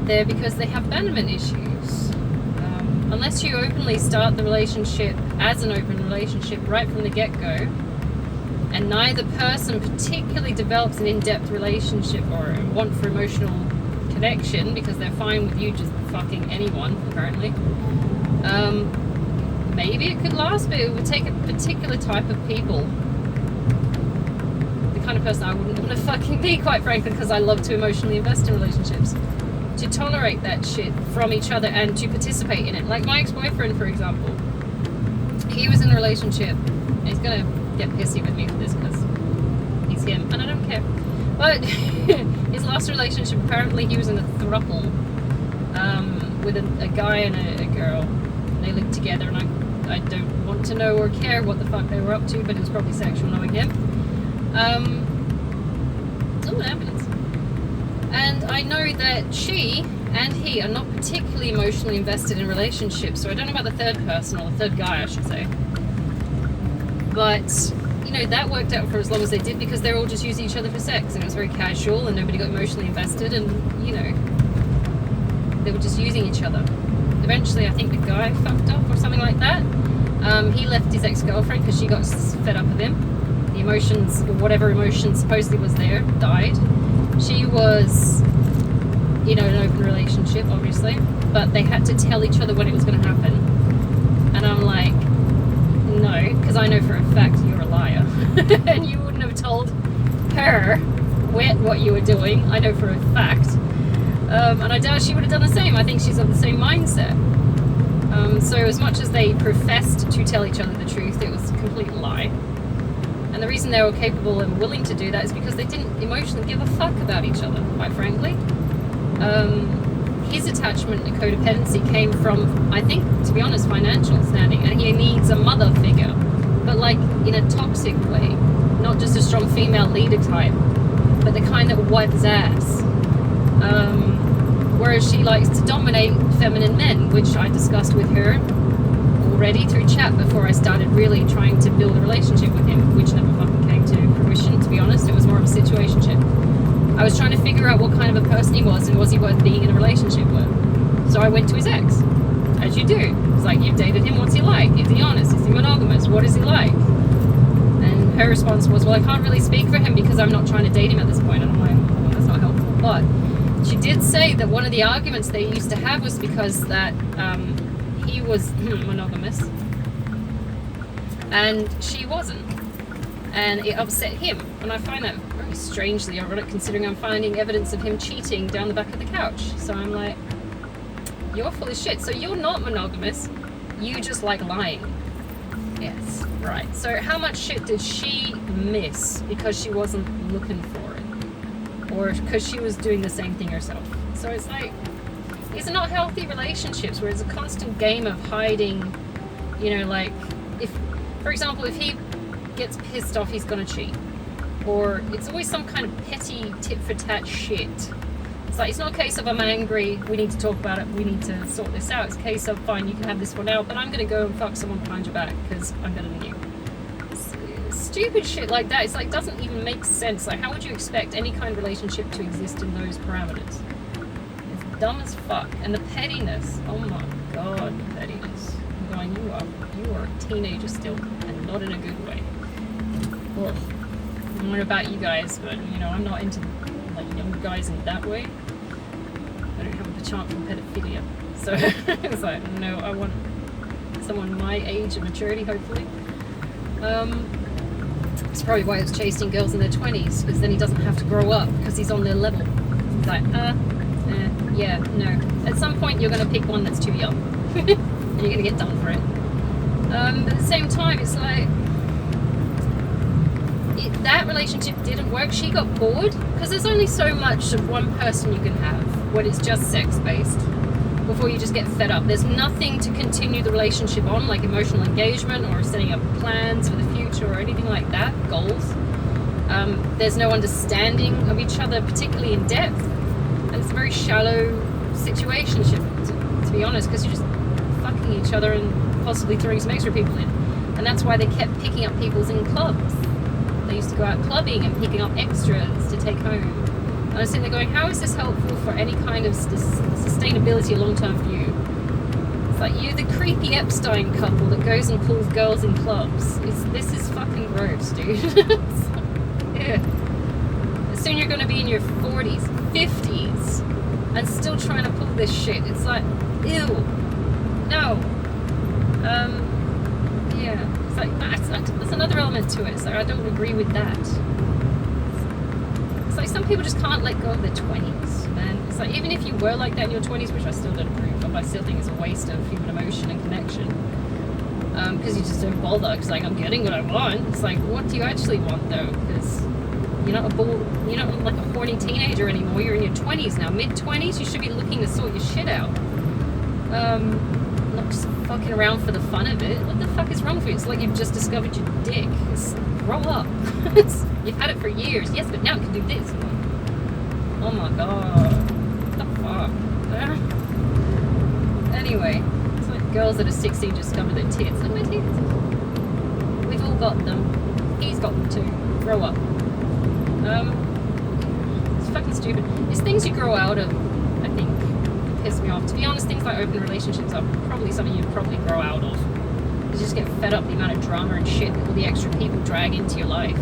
there because they have abandonment issues. unless you openly start the relationship as an open relationship right from the get-go, and neither person particularly develops an in-depth relationship or a want for emotional connection because they're fine with you just fucking anyone, apparently, maybe it could last, but it would take a particular type of people. The kind of person I wouldn't want to fucking be, quite frankly, because I love to emotionally invest in relationships. To tolerate that shit from each other and to participate in it. Like my ex-boyfriend, for example, he was in a relationship. He's gonna get pissy with me for this because he's him and I don't care, but his last relationship, apparently he was in a throuple with a guy and a girl. They lived together, and I don't want to know or care what the fuck they were up to, but it was probably sexual knowing him. Oh, an ambulance. And I know that she and he are not particularly emotionally invested in relationships, so I don't know about the third person, or the third guy I should say. But, you know, that worked out for as long as they did because they were all just using each other for sex, and it was very casual and nobody got emotionally invested, and, you know, they were just using each other. Eventually, I think the guy fucked up or something like that. He left his ex-girlfriend because she got fed up with him. The emotions, or whatever emotion supposedly was there, died. She was, you know, in an open relationship, obviously, but they had to tell each other when it was going to happen. And I'm like, no, because I know for a fact you're a liar. And you wouldn't have told her what you were doing. I know for a fact. And I doubt she would have done the same. I think she's of the same mindset. So as much as they professed to tell each other the truth, it was a complete lie. And the reason they were capable and willing to do that is because they didn't emotionally give a fuck about each other, quite frankly. His attachment and codependency came from, I think, to be honest, financial standing. And he needs a mother figure, but like in a toxic way. Not just a strong female leader type, but the kind that will wipe his ass. Whereas she likes to dominate feminine men, which I discussed with her already through chat before I started really trying to build a relationship with him, which never fucking came to fruition, to be honest. It was more of a situationship. I was trying to figure out what kind of a person he was and was he worth being in a relationship with. So I went to his ex, as you do. It's like, you've dated him, what's he like? Is he honest? Is he monogamous? What is he like? And her response was, well, I can't really speak for him because I'm not trying to date him at this point. And I'm like, well, that's not helpful. But she did say that one of the arguments they used to have was because that he was monogamous and she wasn't, and it upset him. And I find that very strangely ironic, considering I'm finding evidence of him cheating down the back of the couch. So I'm like, you're full of shit. So you're not monogamous, you just like lying. Yes, right. So how much shit did she miss because she wasn't looking for it, or because she was doing the same thing herself? So it's like, these are not healthy relationships where it's a constant game of hiding, you know, like, if, for example, if he gets pissed off, he's gonna cheat. Or it's always some kind of petty tit-for-tat shit. It's like, it's not a case of I'm angry, we need to talk about it, we need to sort this out. It's a case of, fine, you can have this one out, but I'm gonna go and fuck someone behind your back because I'm better than you. Stupid shit like that. It's like, doesn't even make sense. Like, how would you expect any kind of relationship to exist in those parameters? Dumb as fuck. And the pettiness, oh my god, the pettiness. I'm going, you are a teenager still, and not in a good way. Ugh. I don't know about you guys, but you know, I'm not into like younger guys in that way. I don't have a penchant for pedophilia, so it's like, no, I want someone my age and maturity, hopefully. It's probably why he's chasing girls in their 20s, because then he doesn't have to grow up because he's on their level. It's like, yeah, no. At some point, you're going to pick one that's too young, and you're going to get done for it. But at the same time, it's like, that relationship didn't work. She got bored, because there's only so much of one person you can have when it's just sex-based before you just get fed up. There's nothing to continue the relationship on, like emotional engagement or setting up plans for the future or anything like that, goals. There's no understanding of each other, particularly in depth. And it's a very shallow situationship, to be honest, because you're just fucking each other and possibly throwing some extra people in. And that's why they kept picking up people's in clubs. They used to go out clubbing and picking up extras to take home. And I was sitting there going, how is this helpful for any kind of sustainability or long-term view? like you, the creepy Epstein couple that goes and pulls girls in clubs. This is fucking gross, dude. Yeah. Soon you're going to be in your 40s, 50s, and still trying to pull this shit. It's like, ew. No. Yeah. It's like, that's another element to it. So I don't agree with that. It's like some people just can't let go of their 20s, man. It's like, even if you were like that in your 20s, which I still don't approve of, I still think it's a waste of human emotion and connection. Because you just don't bother. Because, like, I'm getting what I want. It's like, what do you actually want, though? Because you're not you're not like a horny teenager anymore. You're in your 20s now. Mid-20s, you should be looking to sort your shit out. Not just fucking around for the fun of it. What the fuck is wrong with you? It's like you've just discovered your dick. Grow up. You've had it for years. Yes, but now it can do this. Oh my god. What the fuck? Anyway, it's like girls that are 16 discover their tits. Look at my tits. We've all got them. He's got them too. Grow up. It's fucking stupid. It's things you grow out of, I think, that piss me off. To be honest, things like open relationships are probably something you'd probably grow out of. You just get fed up the amount of drama and shit that all the extra people drag into your life.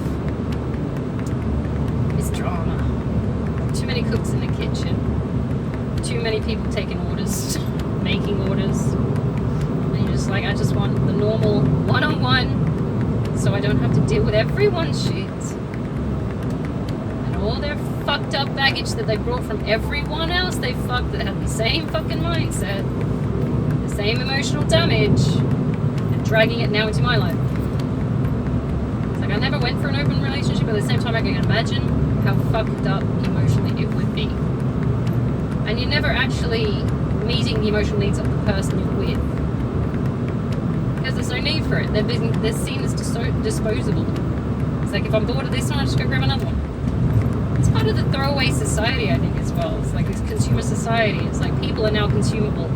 It's drama. Too many cooks in the kitchen. Too many people taking orders, making orders. And you're just like, I just want the normal one-on-one so I don't have to deal with everyone's shit. And all their fucked up baggage that they brought from everyone else they fucked that had the same fucking mindset, the same emotional damage, and dragging it now into my life. It's like I never went for an open relationship, but at the same time I can imagine how fucked up emotionally it would be. And you're never actually meeting the emotional needs of the person you're with. Because there's no need for it. They're seen as disposable. It's like, if I'm bored of this one, I'll just go grab another one. It's part of the throwaway society, I think, as well. It's like this consumer society. It's like people are now consumable.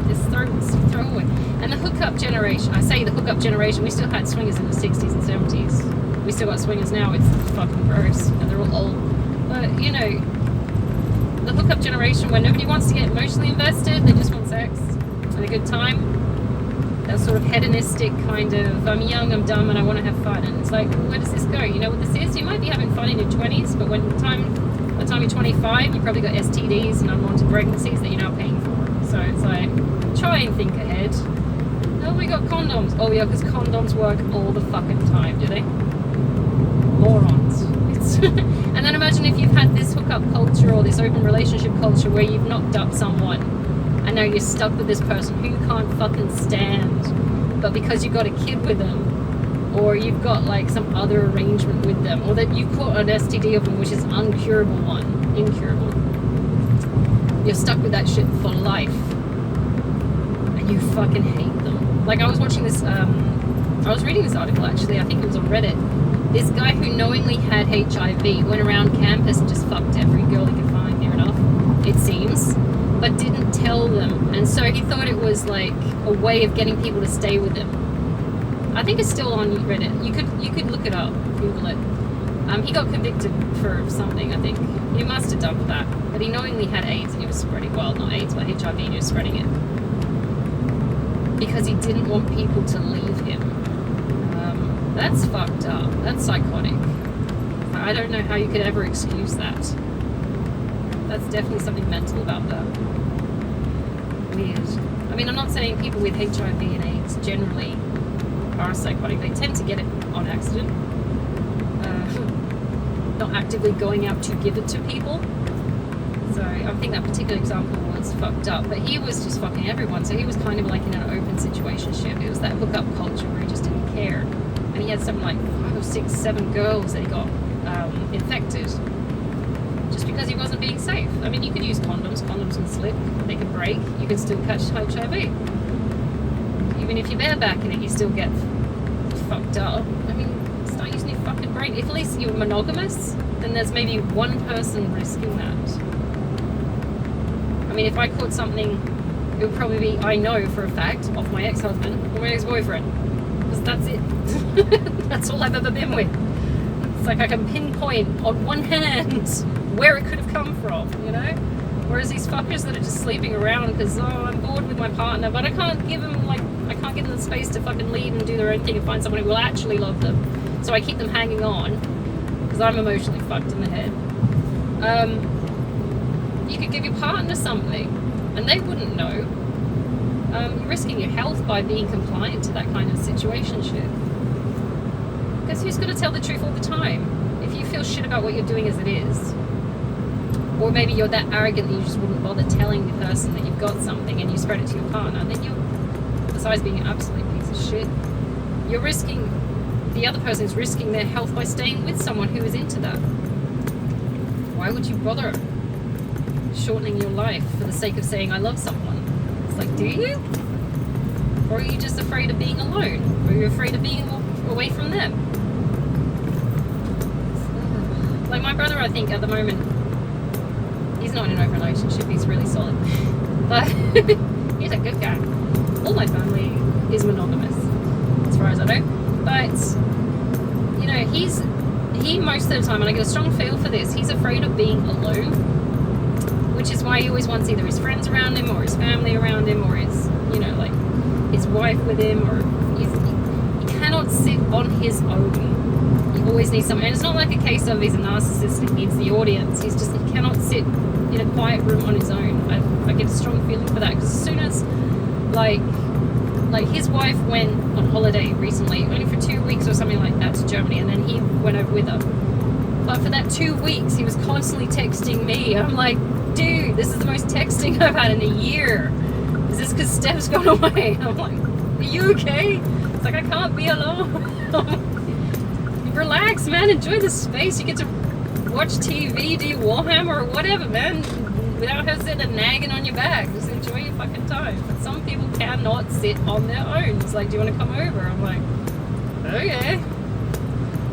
It's throwaway. And the hookup generation, I say the hookup generation, we still had swingers in the 60s and 70s. We still got swingers now. It's fucking gross. And they're all old. But, you know, the hookup generation where nobody wants to get emotionally invested, they just want sex and a good time. That sort of hedonistic kind of, I'm young, I'm dumb, and I want to have fun. And it's like, where does this go? You know what this is? You might be having fun in your 20s, but by the time you're 25, you probably got STDs and unwanted pregnancies that you're now paying for. So it's like, try and think ahead. Oh, we got condoms. Oh yeah, because condoms work all the fucking time, do they? Morons. And then imagine if you've had this hookup culture or this open relationship culture where you've knocked up someone and now you're stuck with this person who you can't fucking stand, but because you've got a kid with them, or you've got like some other arrangement with them, or that you've caught an STD of them which is incurable, you're stuck with that shit for life and you fucking hate them. Like I was watching this I was reading this article actually, I think it was on Reddit. This guy who knowingly had HIV went around campus and just fucked every girl he could find, near enough, it seems, but didn't tell them. And so he thought it was like a way of getting people to stay with him. I think it's still on Reddit. You could look it up, Google it. He got convicted for something, I think. He must have done that. But he knowingly had AIDS and he was spreading, well, not AIDS, but HIV, and he was spreading it. Because he didn't want people to leave him. That's fucked up. That's psychotic. I don't know how you could ever excuse that. That's definitely something mental about that. Weird. I mean, I'm not saying people with HIV and AIDS generally are psychotic. They tend to get it on accident. Not actively going out to give it to people. So I think that particular example was fucked up. But he was just fucking everyone. So he was kind of like in an open situationship. It was that hookup culture where he just didn't care. And he had something like 5 or 6, 7 girls that he got infected just because he wasn't being safe. I mean, you could use condoms. Condoms can slip. They can break. You can still catch HIV. Even if you're bareback in it, you still get fucked up. I mean, start using your fucking brain. If at least you're monogamous, then there's maybe one person risking that. I mean, if I caught something, it would probably be, I know for a fact, of my ex-husband or my ex-boyfriend. Because that's it. That's all I've ever been with. It's like I can pinpoint on one hand where it could have come from, you know? Whereas these fuckers that are just sleeping around because, oh, I'm bored with my partner, but I can't give them the space to fucking leave and do their own thing and find someone who will actually love them. So I keep them hanging on because I'm emotionally fucked in the head. You could give your partner something and they wouldn't know. You're risking your health by being compliant to that kind of situationship. Because who's going to tell the truth all the time? If you feel shit about what you're doing as it is, or maybe you're that arrogant that you just wouldn't bother telling the person that you've got something and you spread it to your partner, then you're, besides being an absolute piece of shit, you're risking, the other person's risking their health by staying with someone who is into that. Why would you bother shortening your life for the sake of saying I love someone? It's like, do you? Or are you just afraid of being alone? Or are you afraid of being away from them? Like my brother, I think at the moment, he's not in an open relationship, he's really solid. But he's a good guy. All my family is monogamous, as far as I know. But, you know, he most of the time, and I get a strong feel for this, he's afraid of being alone, which is why he always wants either his friends around him or his family around him or his, you know, like his wife with him, or he cannot sit on his own. He always needs someone. And it's not like a case of he's a narcissist and needs the audience. He cannot sit in a quiet room on his own. I get a strong feeling for that, because as soon as like his wife went on holiday recently, only for 2 weeks or something like that, to Germany, and then he went over with her. But for that 2 weeks, he was constantly texting me. I'm like, dude, this is the most texting I've had in a year. Is this because Steph's gone away? I'm like, are you okay? It's like, I can't be alone. Relax, man. Enjoy the space. You get to watch TV, do Warhammer or whatever, man, without her sitting and nagging on your back. Just enjoy your fucking time. But some people cannot sit on their own. It's like, do you want to come over? I'm like, okay.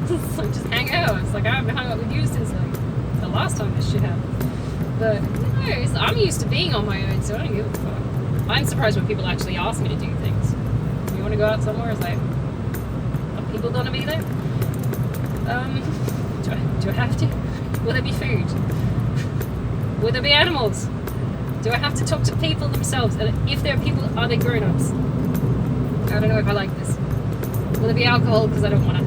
It's like, just hang out. It's like, I haven't hung out with you since like the last time this shit happened. But no, I'm used to being on my own, so I don't give a fuck. I'm surprised when people actually ask me to do things. You want to go out somewhere? It's like, are people gonna be there? Do I have to? Will there be food? Will there be animals? Do I have to talk to people themselves? And if there are people, are they grown-ups? I don't know if I like this. Will there be alcohol? Because I don't want to.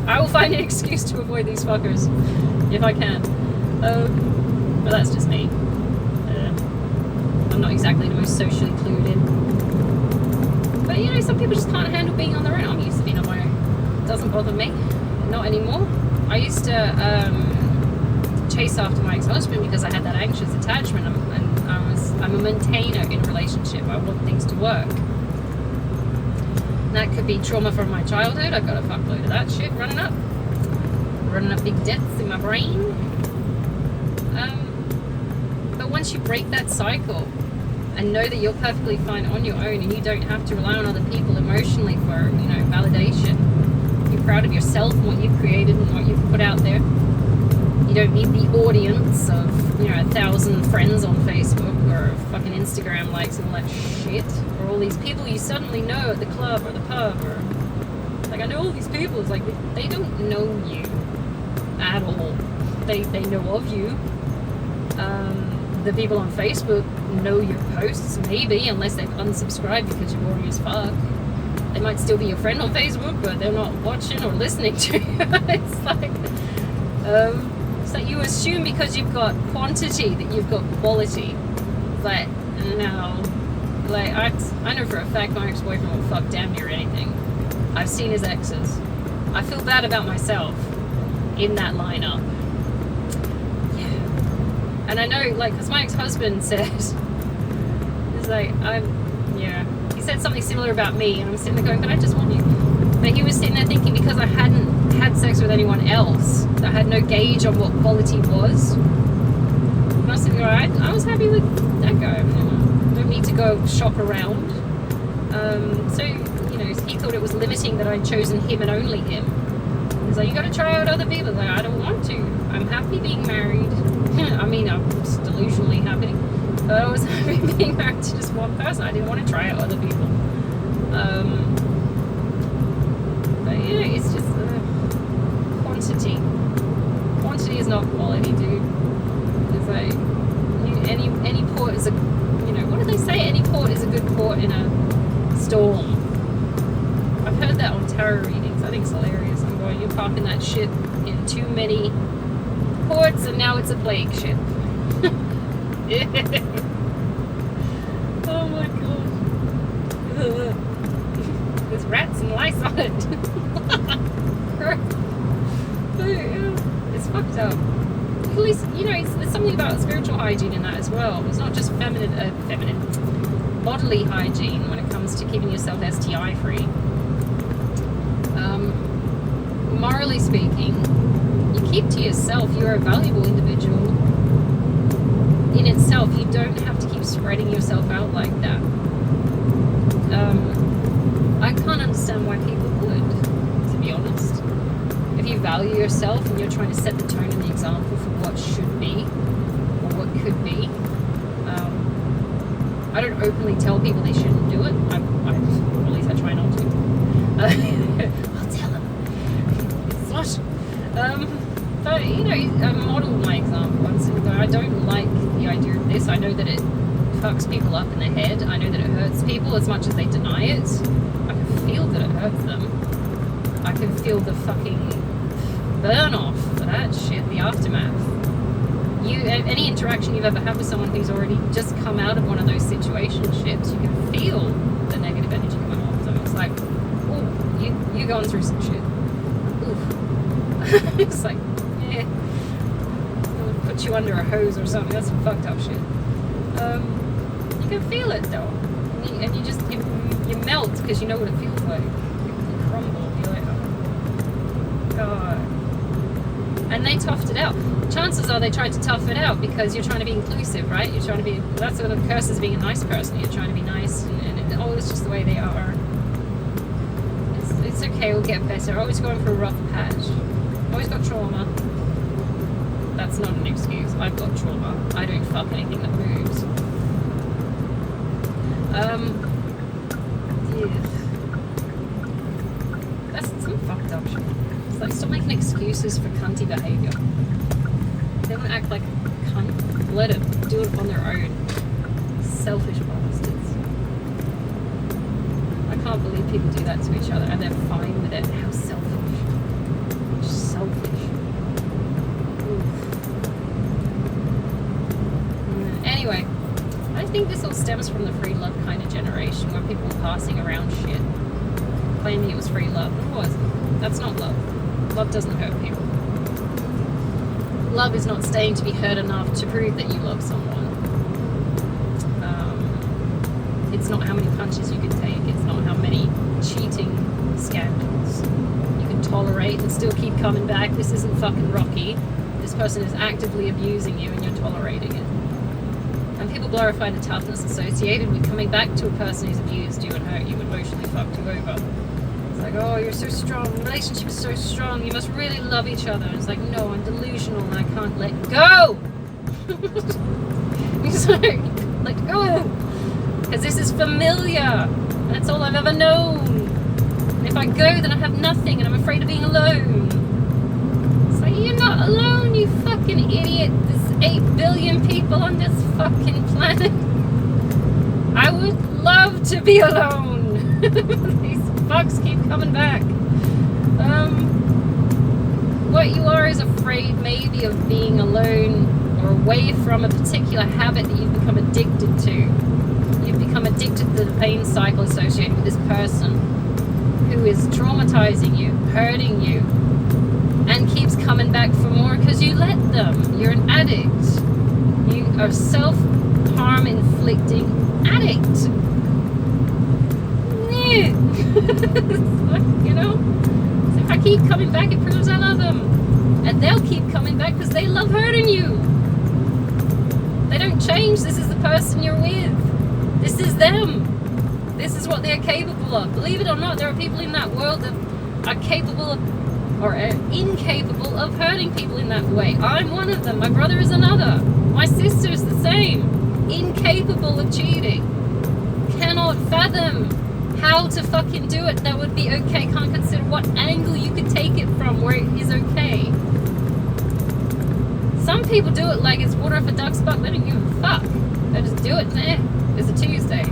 I will find an excuse to avoid these fuckers if I can. But that's just me. I'm not exactly the most socially clued in. But you know, some people just can't handle being on their own. I'm used to being on my own. It doesn't bother me. Not anymore. I used to chase after my ex-husband because I had that anxious attachment, and I'm a maintainer in a relationship. I want things to work. And that could be trauma from my childhood. I've got a fuckload of that shit running up big depths in my brain. But once you break that cycle and know that you're perfectly fine on your own and you don't have to rely on other people emotionally for, you know, validation. You're proud of yourself and what you've created and what you've put out there. You don't need the audience of, you know, 1,000 friends on Facebook or fucking Instagram likes and all that shit. Or all these people you suddenly know at the club or the pub, or like, I know all these people. It's like, they don't know you at all. They know of you. The people on Facebook know your posts, maybe, unless they've unsubscribed because you're boring as fuck. They might still be your friend on Facebook, but they're not watching or listening to you. It's like you assume because you've got quantity that you've got quality. But no. Like, I know for a fact my ex-boyfriend will fuck damn near anything. I've seen his exes. I feel bad about myself in that lineup. And I know, like, because my ex-husband said, he's like, he said something similar about me, and I'm sitting there going, but I just want you. But he was sitting there thinking because I hadn't had sex with anyone else, I had no gauge on what quality was. And I was sitting there, I was happy with that guy. I don't need to go shop around. So, you know, he thought it was limiting that I'd chosen him and only him. He's like, you got to try out other people. Like, I don't want to. I'm happy being married. I mean, I'm just delusionally happy. But I was happy being married to just one person. I didn't want to try out other people. But, you know, it's just quantity. Quantity is not quality, dude. It's like, is a, what do they say? Any port is a good port in a storm. I've heard that on tarot readings. I think it's hilarious. I'm going, you're parking that shit in too many ports and now it's a plague ship. Oh my god. There's rats and lice on it. It's fucked up. At least, there's something about spiritual hygiene in that as well. It's not just bodily hygiene when it comes to keeping yourself STI free. Morally speaking, you keep to yourself. You're a valuable individual in itself. You don't have to keep spreading yourself out like that. I can't understand why people would, to be honest. If you value yourself and you're trying to set the tone and the example for what should be or what could be, I don't openly tell people they shouldn't do it. At least I try not to. I'll tell them. Slush. But I model my example. I don't like the idea of this. I know that it fucks people up in the head. I know that it hurts people as much as they deny it. I can feel that it hurts them. I can feel the fucking burn off for that shit, the aftermath. Any interaction you've ever had with someone who's already just come out of one of those situationships, you can feel the negative energy coming off them. It's like, oh, you're going through some shit. Oof. It's like, yeah. Put you under a hose or something. That's some fucked up shit. You can feel it though, and you melt because you know what it feels like. You crumble. You're like, oh god. And they toughed it out. Chances are they tried to tough it out because you're trying to be inclusive, right? You're trying to be. That's what the curse is, being a nice person. You're trying to be nice, and it's just the way they are. It's okay. We'll get better. Always going through a rough patch. Always got trauma. That's not an excuse. I've got trauma. I don't fuck anything that moves. Yeah. That's some fucked up shit. It's like, stop making excuses for cunty behaviour. They don't act like a cunt. Let it do it on their own. Selfish bastards. I can't believe people do that to each other and they're fine with it. How selfish. Selfish. Anyway, I think this all stems from the free love kind of generation where people were passing around shit, claiming it was free love. It wasn't. That's not love. Love doesn't hurt people. Love is not staying to be hurt enough to prove that you love someone. It's not how many punches you can take. It's not how many cheating scandals you can tolerate and still keep coming back. This isn't fucking Rocky. This person is actively abusing you and you're tolerating it. And people glorify the toughness associated with coming back to a person who's abused you and hurt you and emotionally fucked you over. It's like, oh, you're so strong. The relationship is so strong. You must really love each other. And it's like, no, I'm delusional and I can't let go. It's like, let go. Because this is familiar. And it's all I've ever known. And if I go, then I have nothing and I'm afraid of being alone. It's like, you're not alone, you fucking idiot. There's 8 billion people on this fucking planet. I would love to be alone. These fucks keep coming back. What you are is afraid maybe of being alone or away from a particular habit that you've become addicted to. You've become addicted to the pain cycle associated with this person who is traumatizing you, hurting you, and keeps coming back for more because you let them. You're an addict. You are a self-harm inflicting addict. So if I keep coming back, it proves I love them. And they'll keep coming back because they love hurting you. They don't change. This is the person you're with. This is them. This is what they're capable of. Believe it or not, there are people in that world that are capable of, or are incapable of hurting people in that way. I'm one of them. My brother is another. My sister is the same. Incapable of cheating. Cannot fathom how to fucking do it. That would be okay. Can't consider what angle you could take it from where it is okay. Some people do it like it's water off a duck's butt. They don't give a fuck. just do it. It's a Tuesday.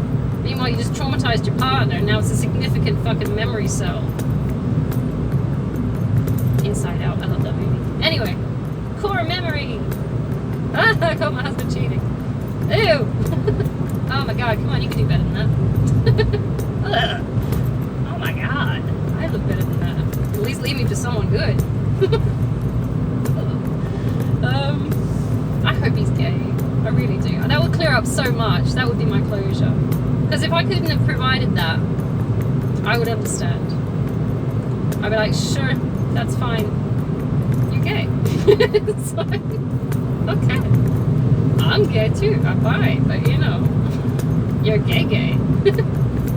Meanwhile, you just traumatized your partner, and now it's a significant fucking memory cell. Inside Out. I love that movie. Anyway, core memory. I caught my husband cheating. Ew. Oh my god, come on, you can do better than that. Oh my god, I look better than that. At least lead me to someone good. I hope he's gay. I really do. That would clear up so much. That would be my closure. Because if I couldn't have provided that, I would understand. I'd be like, sure, that's fine. You're gay. It's like, okay. I'm gay too. I'm bi, but you know, you're gay.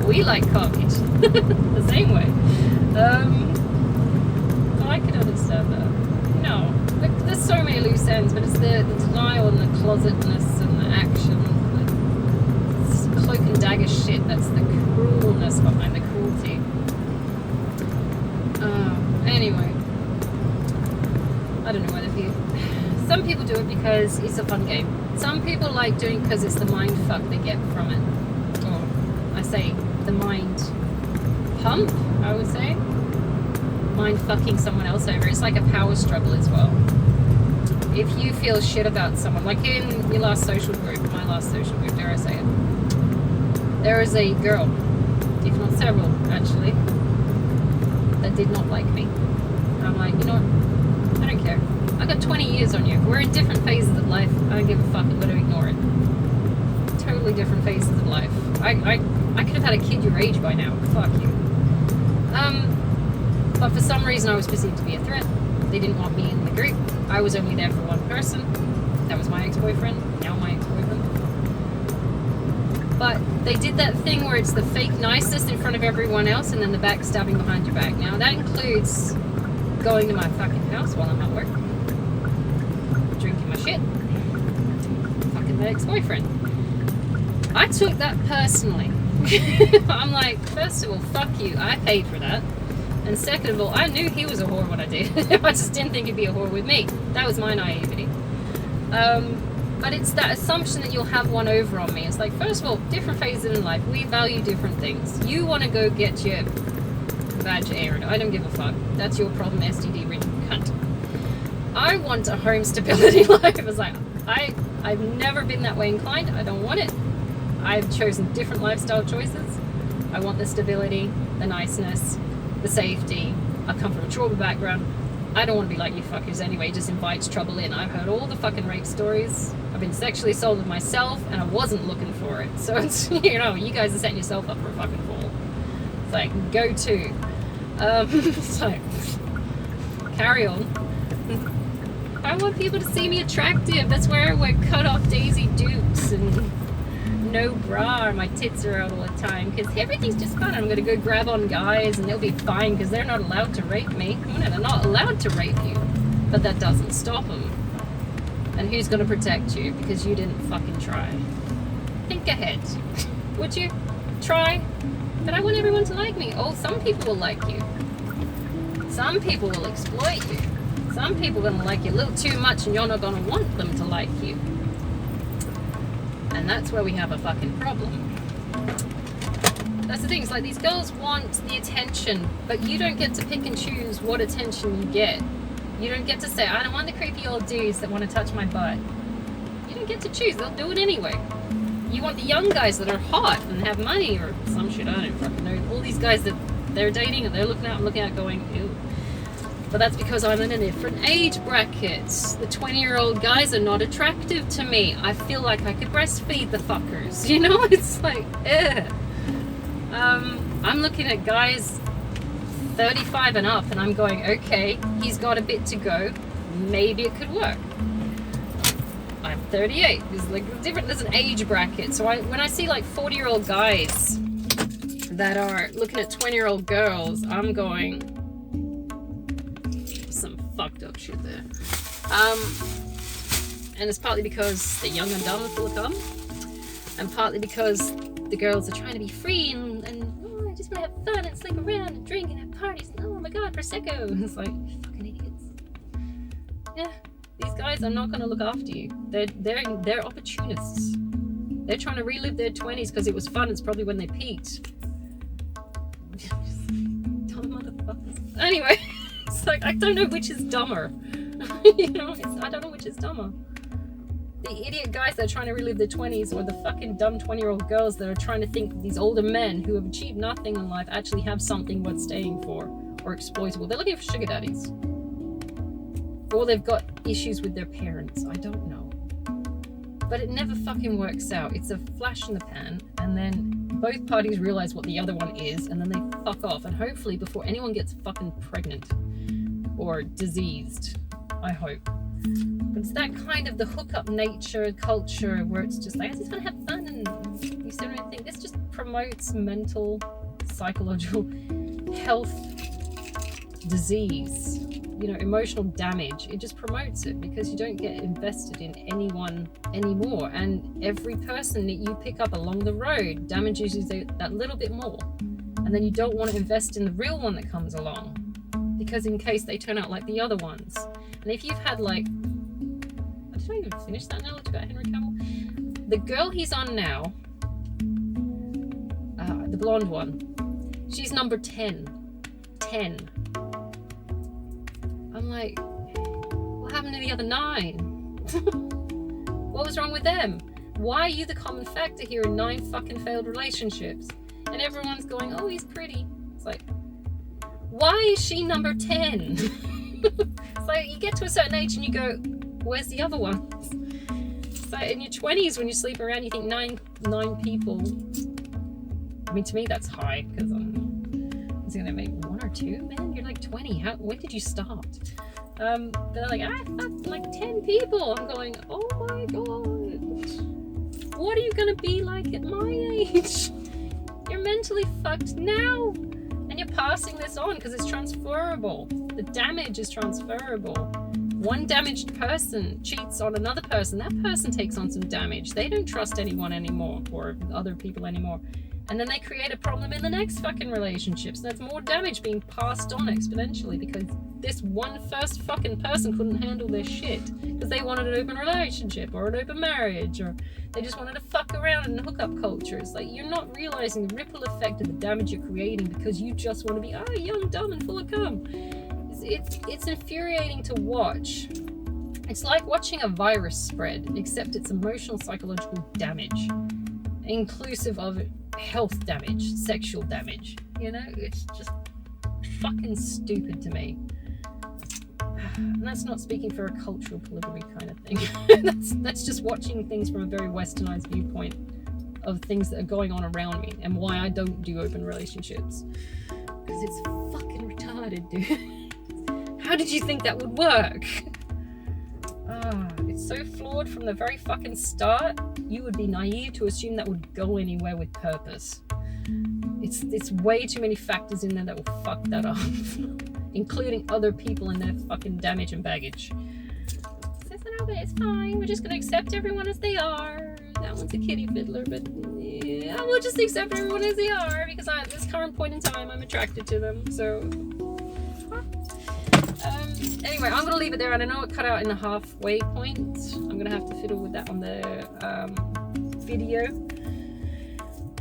We like coffee the same way. So I could understand that. No, there's so many loose ends, but it's the denial and the closetness and the action, the cloak and dagger shit. That's the cruelness behind the cruelty. Anyway, I don't know whether some people do it because it's a fun game. Some people like doing it because it's the mind fuck they get from it. Or I say the mind pump, I would say. Mind fucking someone else over. It's like a power struggle as well. If you feel shit about someone, like in your last social group, my last social group, dare I say it, there is a girl, if not several actually, that did not like me. And I'm like, you know what? I don't care. I got 20 years on you. We're in different phases of life. I don't give a fuck. I'm going to ignore it. Totally different phases of life. I could have had a kid your age by now. Fuck you. But for some reason I was perceived to be a threat. They didn't want me in the group. I was only there for one person. That was my ex-boyfriend. Now my ex-boyfriend. But they did that thing where it's the fake niceness in front of everyone else and then the backstabbing behind your back. Now that includes going to my fucking house while I'm at work, drinking my shit, fucking my ex-boyfriend. I took that personally. I'm like, first of all, fuck you, I paid for that. And second of all, I knew he was a whore when I did. I just didn't think he'd be a whore with me. That was my naivety. But it's that assumption that you'll have one over on me. It's like, first of all, different phases in life. We value different things. You want to go get your badge aired. I don't give a fuck. That's your problem, STD ridden cunt. I want a home stability life. It's like, I've never been that way inclined. I don't want it. I've chosen different lifestyle choices. I want the stability, the niceness, the safety. I come from a trauma background. I don't want to be like you fuckers anyway. It just invites trouble in. I've heard all the fucking rape stories. I've been sexually assaulted myself and I wasn't looking for it. So it's, you know, you guys are setting yourself up for a fucking fall. It's like, go to. So, carry on. I want people to see me attractive. That's where I wear cut off Daisy Dukes and no bra and my tits are out all the time because everything's just fun. I'm going to go grab on guys and they'll be fine because they're not allowed to rape me. No, they're not allowed to rape you. But that doesn't stop them. And who's going to protect you because you didn't fucking try? Think ahead. Would you? Try? But I want everyone to like me. Oh, some people will like you. Some people will exploit you. Some people are going to like you a little too much and you're not going to want them to like you. And that's where we have a fucking problem. That's the thing, it's like these girls want the attention, but you don't get to pick and choose what attention you get. You don't get to say, I don't want the creepy old dudes that want to touch my butt. You don't get to choose, they'll do it anyway. You want the young guys that are hot and have money or some shit, I don't fucking know. All these guys that they're dating and they're looking at going, ew. But that's because I'm in a different age bracket. The 20-year-old guys are not attractive to me. I feel like I could breastfeed the fuckers. You know, it's like, eh. I'm looking at guys 35 and up and I'm going, okay, he's got a bit to go. Maybe it could work. I'm 38. There's like different, there's an age bracket. So when I see like 40-year-old guys that are looking at 20-year-old girls, I'm going, some fucked up shit there. And it's partly because they're young and dumb and full of cum, and partly because the girls are trying to be free and oh, I just want to have fun and sleep around and drink and have parties and oh my god, Prosecco. It's like, fucking idiots. Yeah, these guys are not going to look after you. They're opportunists. They're trying to relive their 20s because it was fun. It's probably when they peaked. Dumb motherfuckers. Anyway, it's like, I don't know which is dumber. You know, I don't know which is dumber. The idiot guys that are trying to relive their 20s, or the fucking dumb 20-year-old girls that are trying to think these older men who have achieved nothing in life actually have something worth staying for, or exploitable. They're looking for sugar daddies. Or they've got issues with their parents. I don't know. But it never fucking works out. It's a flash in the pan, and then both parties realize what the other one is, and then they fuck off. And hopefully before anyone gets fucking pregnant or diseased, I hope. But it's that kind of the hookup nature culture where it's just like, I just want to have fun, and you sit around and think this just promotes mental, psychological health, disease, you know, emotional damage. It just promotes it because you don't get invested in anyone anymore, and every person that you pick up along the road damages you that little bit more, and then you don't want to invest in the real one that comes along because in case they turn out like the other ones. And if you've had like, did I even finish that now? About Henry Cavill, the girl he's on now, the blonde one, she's number 10. I'm like, what happened to the other 9? What was wrong with them? Why are you the common factor here in 9 fucking failed relationships? And everyone's going, oh, he's pretty. It's like, why is she number 10? It's like, you get to a certain age and you go, where's the other ones? It's like in your 20s when you sleep around, you think nine people. I mean, to me, that's high because it's going to make 1 or 2, man. You're like 20. When did you start? But they're like, I fucked like 10 people. I'm going, oh my god. What are you going to be like at my age? You're mentally fucked now. And you're passing this on because it's transferable. The damage is transferable. One damaged person cheats on another person. That person takes on some damage. They don't trust anyone anymore or other people anymore. And then they create a problem in the next fucking relationship. So that's more damage being passed on exponentially because this one first fucking person couldn't handle their shit because they wanted an open relationship or an open marriage, or they just wanted to fuck around in hookup culture. It's like you're not realizing the ripple effect of the damage you're creating because you just want to be young, dumb, and full of cum. It's infuriating to watch. It's like watching a virus spread, except it's emotional, psychological damage, inclusive of health damage, sexual damage. You know, it's just fucking stupid to me. And that's not speaking for a cultural polygamy kind of thing. that's just watching things from a very westernized viewpoint of things that are going on around me and why I don't do open relationships. Because it's fucking retarded, dude. How did you think that would work? It's so flawed from the very fucking start. You would be naive to assume that would go anywhere with purpose. It's way too many factors in there that will fuck that up. Including other people and their fucking damage and baggage. Says, no, but it's fine. We're just going to accept everyone as they are. That one's a kitty fiddler, but yeah, we'll just accept everyone as they are because at this current point in time, I'm attracted to them. So, anyway, I'm going to leave it there. And I know it cut out in the halfway point. I'm going to have to fiddle with that on the video.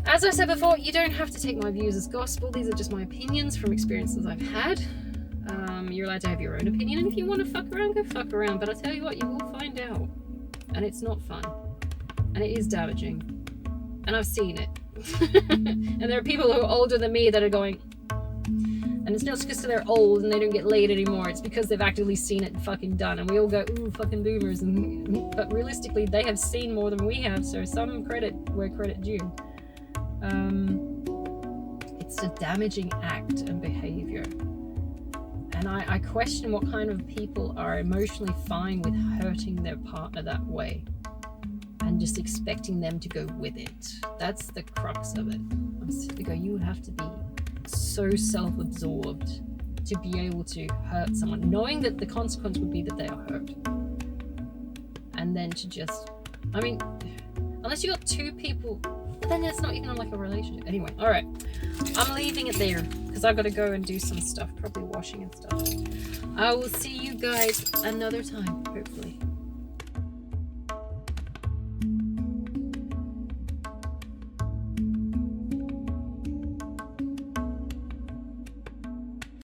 As I said before, you don't have to take my views as gospel. These are just my opinions from experiences I've had. You're allowed to have your own opinion, and if you want to fuck around, go fuck around. But I tell you what, you will find out. And it's not fun. And it is damaging. And I've seen it. And there are people who are older than me that are going, and it's not just because they're old and they don't get laid anymore. It's because they've actively seen it fucking done. And we all go, ooh, fucking boomers. But realistically, they have seen more than we have. So some credit where credit due. It's a damaging act and behavior. And I question what kind of people are emotionally fine with hurting their partner that way and just expecting them to go with it. That's the crux of it. I'm sitting to go, you would have to be so self-absorbed to be able to hurt someone, knowing that the consequence would be that they are hurt. And then to just, I mean, unless you got 2 people, but then that's not even like a relationship. Anyway, all right. I'm leaving it there because I've got to go and do some stuff, probably washing and stuff. I will see you guys another time, hopefully.